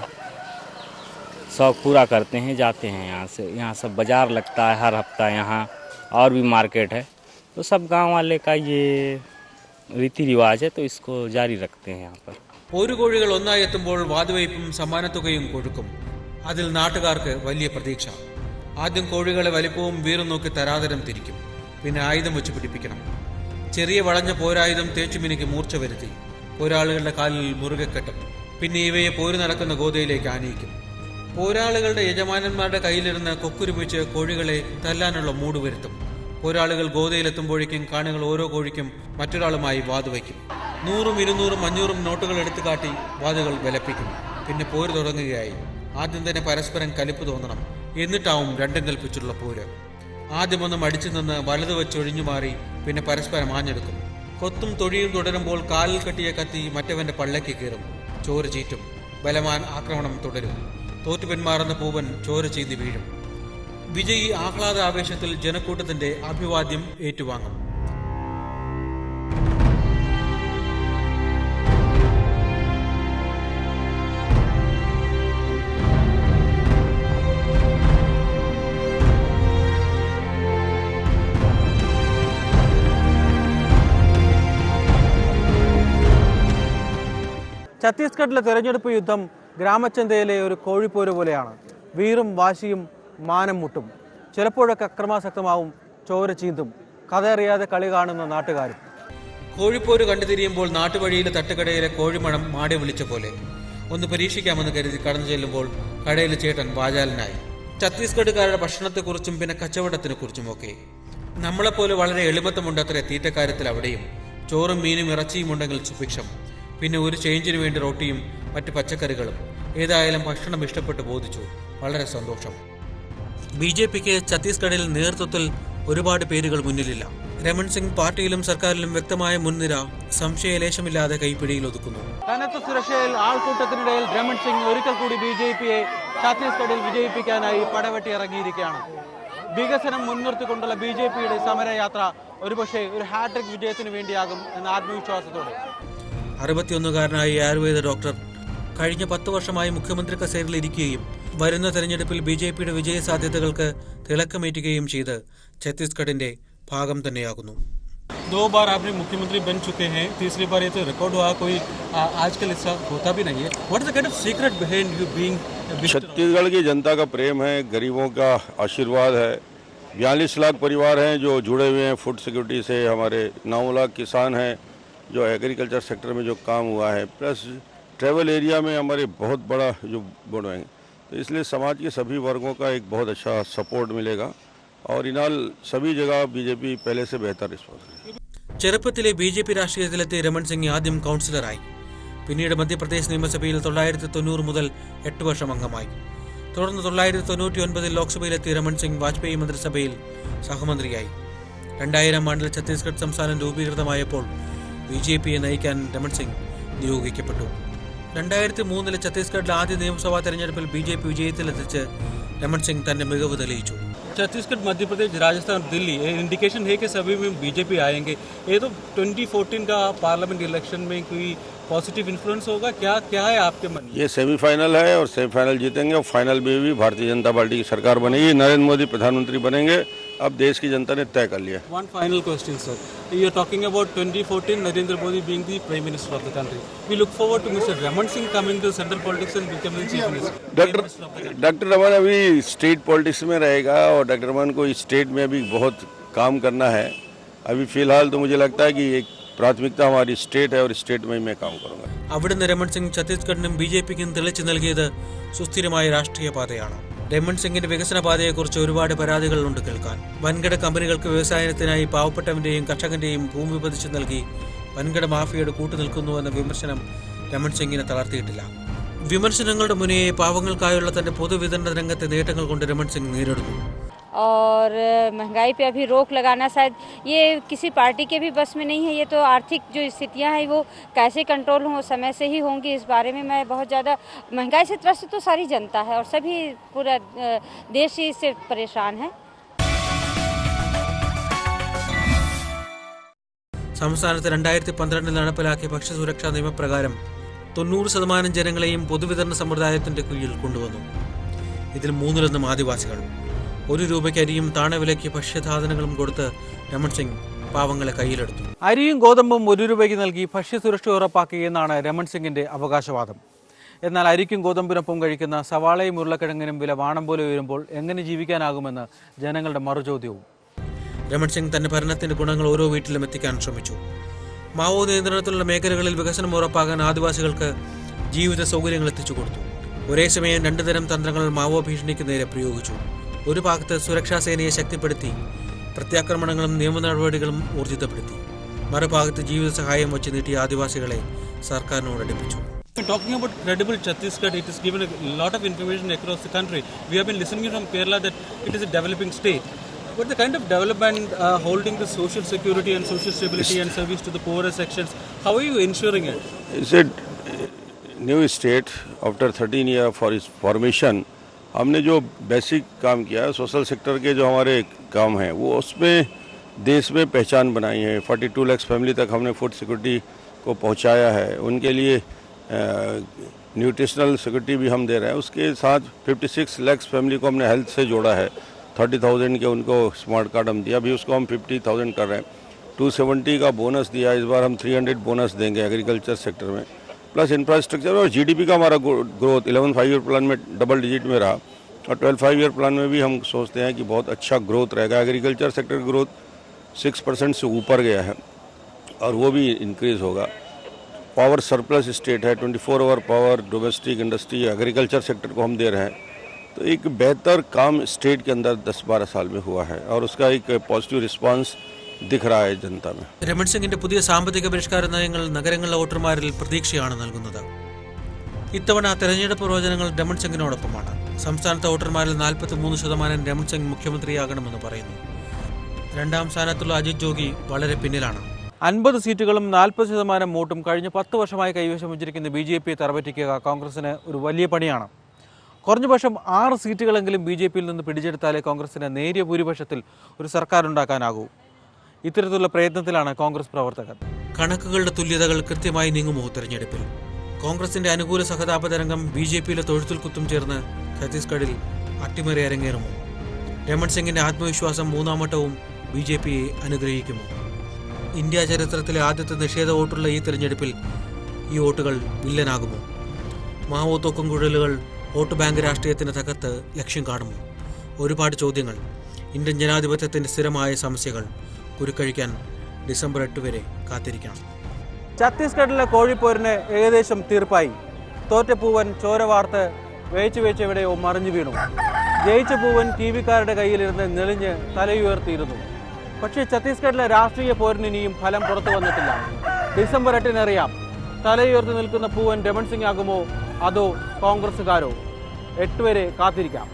शौक पूरा करते हैं, जाते हैं यहाँ से. यहाँ सब बाज़ार लगता है हर हफ्ता. यहाँ और भी मार्केट है, तो सब गांव वाले का ये रीति रिवाज है, तो इसको जारी रखते हैं यहाँ पर. ഒരു കോഴികൾ ഒന്നായി എത്തുമ്പോൾ വാതുവയ്പും സമ്മാനത്തുകയും കൊടുക്കും. അതിൽ നാട്ടുകാർക്ക് വലിയ പ്രതീക്ഷ. ആദ്യം കോഴികളെ വലിപ്പവും വീറും നോക്കി തരാതരം തിരിക്കും. പിന്നെ ആയുധം വെച്ച് പിടിപ്പിക്കണം. ചെറിയ വളഞ്ഞ പോരായുധം തേച്ചുമിനിക്ക് മൂർച്ച വരുത്തി പോരാളികളുടെ കാലിൽ മുറുകെ കെട്ടും. പിന്നെ ഇവയെ പോര് നടക്കുന്ന ഗോതയിലേക്ക് ആനയിക്കും. പോരാളികളുടെ യജമാനന്മാരുടെ കയ്യിലിരുന്ന് കൊക്കുരുമിച്ച് കോഴികളെ തല്ലാനുള്ള മൂട് വരുത്തും. പോരാളികൾ ഗോതയിലെത്തുമ്പോഴേക്കും കാണികൾ ഓരോ കോഴിക്കും മറ്റൊരാളുമായി വാതുവയ്ക്കും. 100, 200, 500 നോട്ടുകൾ എടുത്തു കാട്ടി വാതുകൾ വിലപ്പിക്കും. പിന്നെ പോര് തുടങ്ങുകയായി. ആദ്യം തന്നെ പരസ്പരം കലിപ്പ് തോന്നണം. എന്നിട്ടാവും രണ്ടും കൽപ്പിച്ചുള്ള പോര്. ആദ്യമൊന്ന് മടിച്ചു നിന്ന് വലതു വെച്ചൊഴിഞ്ഞു മാറി പിന്നെ പരസ്പരം ആഞ്ഞെടുക്കും. കൊത്തും തൊഴിയും തുടരുമ്പോൾ കാലിൽ കെട്ടിയ കത്തി മറ്റവന്റെ പള്ളയ്ക്ക് കയറും. ചോര ചീറ്റും. ബലമാൻ ആക്രമണം തുടരും. തോറ്റു പിന്മാറുന്ന പൂവൻ ചോര ചീന്തി വീഴും. വിജയി ആഹ്ലാദ ആവേശത്തിൽ ജനക്കൂട്ടത്തിന്റെ അഭിവാദ്യം ഏറ്റുവാങ്ങും. ഛത്തീസ്ഗഡിലെ തെരഞ്ഞെടുപ്പ് യുദ്ധം ഗ്രാമചന്തയിലെ ഒരു കോഴിപ്പോര് പോലെയാണ്. വീറും വാശിയും മാനം മുട്ടും. ചിലപ്പോഴൊക്കെ അക്രമാസക്തമാവും. ചോര ചീന്തും. കഥയറിയാതെ കളി കാണുന്ന നാട്ടുകാരും. കോഴിപ്പോര് കണ്ടുതിരിയുമ്പോൾ നാട്ടുവഴിയിലെ തട്ടുകടയിലെ കോഴിമണം മാടി വിളിച്ച പോലെ. ഒന്ന് പരീക്ഷിക്കാമെന്ന് കരുതി കടന്നു ചെല്ലുമ്പോൾ കടയിലെ ചേട്ടൻ വാചാലനായി. ഛത്തീസ്ഗഡുകാരുടെ ഭക്ഷണത്തെക്കുറിച്ചും പിന്നെ കച്ചവടത്തിനെ കുറിച്ചുമൊക്കെ. നമ്മളെപ്പോലെ വളരെ എളിമത്തമുണ്ട് അത്ര തീറ്റക്കാര്യത്തിൽ അവിടെയും. ചോറും മീനും ഇറച്ചിയും ഉണ്ടെങ്കിൽ സുഭിക്ഷം. പിന്നെ ഒരു ചേഞ്ചിന് വേണ്ടി റൊട്ടിയും മറ്റ് പച്ചക്കറികളും. ഏതായാലും ഭക്ഷണം ഇഷ്ടപ്പെട്ട് ബോധിച്ചു. വളരെ സന്തോഷം. BJPക്ക് ഛത്തീസ്ഗഡിൽ നേതൃത്വത്തിൽ ഒരുപാട് പേരുകൾ മുന്നിലില്ല. രമൺ സിംഗ് പാർട്ടിയിലും സർക്കാരിലും വ്യക്തമായ മുൻനിര സംശയലേശമില്ലാതെ കൈപ്പിടിയിൽ ഒതുക്കുന്നു. കനത്ത സുരക്ഷയിൽ ആൾക്കൂട്ടത്തിനിടയിൽ രമൺ സിംഗ് ഒരിക്കൽ കൂടി BJPയെ ഛത്തീസ്ഗഡിൽ വിജയിപ്പിക്കാനായി പടവെട്ടി ഇറങ്ങിയിരിക്കുകയാണ്. വികസനം മുൻനിർത്തിക്കൊണ്ടുള്ള BJPയുടെ സമരയാത്ര ഒരുപക്ഷെ ഒരു ഹാട്രിക് വിജയത്തിന് വേണ്ടിയാകും എന്ന ആത്മവിശ്വാസത്തോടെ 61-കാരനായ ആയുർവേദ ഡോക്ടർ കഴിഞ്ഞ 10 വർഷമായി മുഖ്യമന്ത്രി കസേരയിൽ ഇരിക്കുകയും വരുന്ന തെരഞ്ഞെടുപ്പിൽ BJPയുടെ വിജയ സാധ്യതകൾക്ക് തിളക്കമേറ്റുകയും ചെയ്ത് ഛത്തീസ്ഗഡിന്റെ ഭാഗം തന്നെയാകുന്നു. 2 बार आपने मुख्यमंत्री बन चुके हैं. तीसरी बार ये तो रिकॉर्ड हुआ. कोई आजकल ऐसा होता भी नहीं है. What is the kind of secret behind you being? Chhattisgarh की जनता का प्रेम है, गरीबों का आशीर्वाद है. 42 लाख परिवार हैं जो जुड़े हुए हैं फूड सिक्योरिटी से. हमारे 9 लाख किसान हैं जो एग्रीकल्चर सेक्टर में जो काम हुआ है. प्लस ट्रैवल एरिया में हमारे बहुत बड़ा जो बोर्ड है, तो इसलिए समाज के सभी वर्गों का एक बहुत अच्छा सपोर्ट मिलेगा और इनाल सभी जगह BJP पहले से बेहतर रिस्पॉन्स है. ചെറുപ്പത്തിലെ BJP രാഷ്ട്രീയത്തിലെത്തിയ രമൺ സിംഗ് ആദ്യം കൗൺസിലറായി. പിന്നീട് മധ്യപ്രദേശ് നിയമസഭയിൽ 1990 മുതൽ 8 വർഷം അംഗമായി. തുടർന്ന് 1999 ലോക്സഭയിലെത്തിയ രമൺ സിംഗ് വാജ്പേയി മന്ത്രിസഭയിൽ സഹമന്ത്രിയായി. 2000 ആണ്ടിൽ ഛത്തീസ്ഗഡ് സംസ്ഥാനം രൂപീകൃതമായപ്പോൾ BJPയെ നയിക്കാൻ രമൺ സിംഗ് നിയോഗിക്കപ്പെട്ടു. 2003 ഛത്തീസ്ഗഡിലെ ആദ്യ നിയമസഭാ തെരഞ്ഞെടുപ്പിൽ BJP വിജയത്തിലെത്തിച്ച് രമൺ സിംഗ് തന്റെ മികവ് തെളിയിച്ചു. छत्तीसगढ़, मध्य प्रदेश, राजस्थान, दिल्ली, इंडिकेशन है कि सभी में बीजेपी आएंगे. ये तो 2014 का पार्लियामेंट इलेक्शन में कोई पॉजिटिव इन्फ्लुएंस होगा, क्या है आपके मन में? ये सेमीफाइनल है और सेमीफाइनल जीतेंगे और फाइनल में भी भारतीय जनता पार्टी की सरकार बनेगी. नरेंद्र मोदी प्रधानमंत्री बनेंगे. अब देश की जनता ने तय कर लिया. One final question, sir. You are talking about 2014 Narendra Modi being the Prime Minister of the country. We look forward to Mr. Raman Singh coming to central politics and becoming Chief Minister. Doctor Raman अभी state politics में रहेगा और doctor Raman को state में भी बहुत काम करना है. अभी फिलहाल तो मुझे लगता है कि एक प्राथमिकता हमारी स्टेट है और स्टेट में मैं काम करूंगा. അവിടുന്ന് രമൺ സിംഗ് ഛത്തീസ്ഗഡിനും BJPക്കും തെളിച്ചു നൽകിയത് സുസ്ഥിരമായ രാഷ്ട്രീയ പാതയാണ്. രമൺ സിംഗിന്റെ വികസന പാതയെക്കുറിച്ച് ഒരുപാട് പരാതികളുണ്ട് കേൾക്കാൻ. വൻകിട കമ്പനികൾക്ക് വ്യവസായത്തിനായി പാവപ്പെട്ടവന്റെയും കർഷകന്റെയും ഭൂമി പതിച്ചു നൽകി വൻകിട മാഫിയയുടെ കൂട്ടുനിൽക്കുന്നുവെന്ന വിമർശനം രമൺ സിംഗിനെ തളർത്തിയിട്ടില്ല. വിമർശനങ്ങളുടെ മുന്നേ പാവങ്ങൾക്കായുള്ള തന്റെ പൊതുവിതരണ രംഗത്തെ നേട്ടങ്ങൾ കൊണ്ട് രമൺ സിംഗ് നേരിടുന്നു. और महंगाई पे अभी रोक लगाना शायद ये किसी पार्टी के भी बस में नहीं है. ये तो आर्थिक जो स्थितियां हैं वो कैसे कंट्रोल हों समय से ही होंगी. इस बारे में मैं बहुत ज़्यादा महंगाई से त्रस्त तो सारी जनता है और सभी पूरा देश ही इससे परेशान है. സംസ്ഥാനത്ത് 2012 നടപ്പിലാക്കിയ ഭക്ഷ്യസുരക്ഷാ നിയമപ്രകാരം 90% ജനങ്ങളെയും പൊതുവിതരണ സമ്പ്രദായത്തിന്റെ കീഴിൽ കൊണ്ടുവന്നു. ഇതിൽ 3 ആദിവാസികൾ. 1 രൂപയ്ക്ക് അരിയും താണവിലയ്ക്ക് ഭക്ഷ്യസാധനങ്ങളും കൊടുത്ത് രമൺ സിംഗ് പാവങ്ങളെ കയ്യിലെടുത്തു. അരിയും ഗോതമ്പും 1 രൂപയ്ക്ക് നൽകി ഭക്ഷ്യസുരക്ഷ ഉറപ്പാക്കുകയെന്നാണ് രമൺ സിംഗിന്റെ അവകാശവാദം. എന്നാൽ അരിക്കും ഗോതമ്പിനൊപ്പം കഴിക്കുന്ന സവാളയും ഉരുളക്കിഴങ്ങിനും വില വാണം പോലെ ഉയരുമ്പോൾ എങ്ങനെ ജീവിക്കാനാകുമെന്ന് ജനങ്ങളുടെ മറുചോദ്യവും. രമൺ സിംഗ് തന്റെ ഭരണത്തിന്റെ ഗുണങ്ങൾ ഓരോ വീട്ടിലും എത്തിക്കാൻ ശ്രമിച്ചു. മാവോ നിയന്ത്രണത്തിലുള്ള മേഖലകളിൽ വികസനം ഉറപ്പാക്കാൻ ആദിവാസികൾക്ക് ജീവിത സൗകര്യങ്ങൾ എത്തിച്ചു കൊടുത്തു. ഒരേ സമയം 2 തരം തന്ത്രങ്ങൾ മാവോ ഭീഷണിക്ക് നേരെ പ്രയോഗിച്ചു. ഒരു ഭാഗത്ത് സുരക്ഷാ സേനയെ ശക്തിപ്പെടുത്തി പ്രത്യാക്രമണങ്ങളും നിയമ നടപടികളും ഊർജിതപ്പെടുത്തി. മറുഭാഗത്ത് ജീവിത സഹായം വച്ച് നീട്ടിയ ആദിവാസികളെ സർക്കാരിനോട് അടുപ്പിച്ചു. Talking about credible Chhattisgarh, it is given a lot of information across the country. We have been listening from Kerala that it is a developing state. But the kind of development holding the social security and social stability and service to the poorer sections, how are you ensuring it? It's a new state after 13 years for its formation. हमने जो basic काम किया social sector के जो हमारे काम हैं वो उसमें देश में पहचान बनाई है. 42 लाख फैमिली तक हमने फूड सिक्योरिटी को पहुंचाया है. उनके लिए न्यूट्रिशनल सिक्योरिटी भी हम दे रहे हैं. उसके साथ 56 लाख फैमिली को हमने हेल्थ से जोड़ा है. 30,000 के उनको स्मार्ट कार्ड हम दिया. अभी उसको हम 50,000 कर रहे हैं. 270 का बोनस दिया. इस बार हम 300 बोनस देंगे एग्रीकल्चर सेक्टर में. प्लस इंफ्रास्ट्रक्चर और GDP का हमारा ग्रोथ 11 5-year प्लान में डबल डिजिट में रहा और 12 5-year प्लान में भी हम सोचते हैं कि बहुत अच्छा ग्रोथ रहेगा. एग्रीकल्चर सेक्टर ग्रोथ 6% से ऊपर गया है और वो भी इंक्रीज होगा. पावर सरप्लस स्टेट है. 24 hour power domestic industry agriculture sector को हम दे रहे हैं. तो एक बेहतर काम स्टेट के अंदर 10-12 साल में हुआ है और उसका एक पॉजिटिव रिस्पांस दिख रहा है जनता में. രമൺ സിംഗിന്റെ പുതിയ സാമ്പത്തിക പരിഷ്കാര നയങ്ങൾ നഗരങ്ങളിലെ വോട്ടർമാരിൽ പ്രതീക്ഷയാണ് നൽകുന്നത്. ഇത്തവണ തെരഞ്ഞെടുപ്പ് പ്രവചനങ്ങൾ രമൺ സിംഗിനോടൊപ്പമാണ്. സംസ്ഥാനത്തെ വോട്ടർമാരിൽ 43% രമൺ സിംഗ് മുഖ്യമന്ത്രിയാകണമെന്ന് പറയുന്നു. 2ാം സ്ഥാനത്തുള്ള അജിത് ജോഗി വളരെ പിന്നിലാണ്. 50 സീറ്റുകളും 40% വോട്ടും കഴിഞ്ഞ 10 വർഷമായി കൈവശം വച്ചിരിക്കുന്ന BJPയെ തറപറ്റിക്കുക കോൺഗ്രസിന് ഒരു വലിയ പണിയാണ്. കുറഞ്ഞപക്ഷം 6 സീറ്റുകളെങ്കിലും BJPയിൽ നിന്ന് പിടിച്ചെടുത്താലേ കോൺഗ്രസിന് നേരിയ ഭൂരിപക്ഷത്തിൽ ഒരു സർക്കാർ ഉണ്ടാക്കാനാകൂ. ഇത്തരത്തിലുള്ള പ്രയത്നത്തിലാണ് കോൺഗ്രസ് പ്രവർത്തകർ. കണക്കുകളുടെ തുല്യതകൾ കൃത്യമായി നീങ്ങുമോ തെരഞ്ഞെടുപ്പിൽ? കോൺഗ്രസിന്റെ അനുകൂല സഹതാപ തരംഗം BJPയിലെ തൊഴുത്തിൽ കുത്തും ചേർന്ന് ഛത്തീസ്ഗഡിൽ അട്ടിമറി അരങ്ങേറുമോ? രമൺ സിംഗിന്റെ ആത്മവിശ്വാസം 3ാം വട്ടവും BJPയെ അനുഗ്രഹിക്കുമോ? ഇന്ത്യ ചരിത്രത്തിലെ ആദ്യത്തെ നിഷേധ വോട്ടുള്ള ഈ തെരഞ്ഞെടുപ്പിൽ ഈ വോട്ടുകൾ വില്ലനാകുമോ? മാവോ തോക്കും കുഴലുകൾ വോട്ട് ബാങ്ക് രാഷ്ട്രീയത്തിന് തകർത്ത് ലക്ഷ്യം കാണുമോ? ഒരുപാട് ചോദ്യങ്ങൾ. ഇന്ത്യൻ ജനാധിപത്യത്തിന്റെ സ്ഥിരമായ സമസ്യകൾ കുരുക്കഴിക്കാൻ ഡിസംബർ 8 വരെ കാത്തിരിക്കണം. ഛത്തീസ്ഗഡിലെ കോഴിപ്പോരിന് ഏകദേശം തീർപ്പായി. തോറ്റ പൂവൻ ചോര വാർത്ത് വേച്ച് എവിടെയോ മറിഞ്ഞു വീണു. ജയിച്ച പൂവൻ TV-ക്കാരുടെ കയ്യിലിരുന്ന് നെളിഞ്ഞ് തലയുയർത്തിയിരുന്നു. പക്ഷേ ഛത്തീസ്ഗഡിലെ രാഷ്ട്രീയ പോരിന് ഇനിയും ഫലം പുറത്തു വന്നിട്ടില്ല. ഡിസംബർ 8 അറിയാം തലയുയർത്തി നിൽക്കുന്ന പൂവൻ രമൺ സിംഗ് ആകുമോ അതോ കോൺഗ്രസുകാരോ? 8 വരെ കാത്തിരിക്കാം.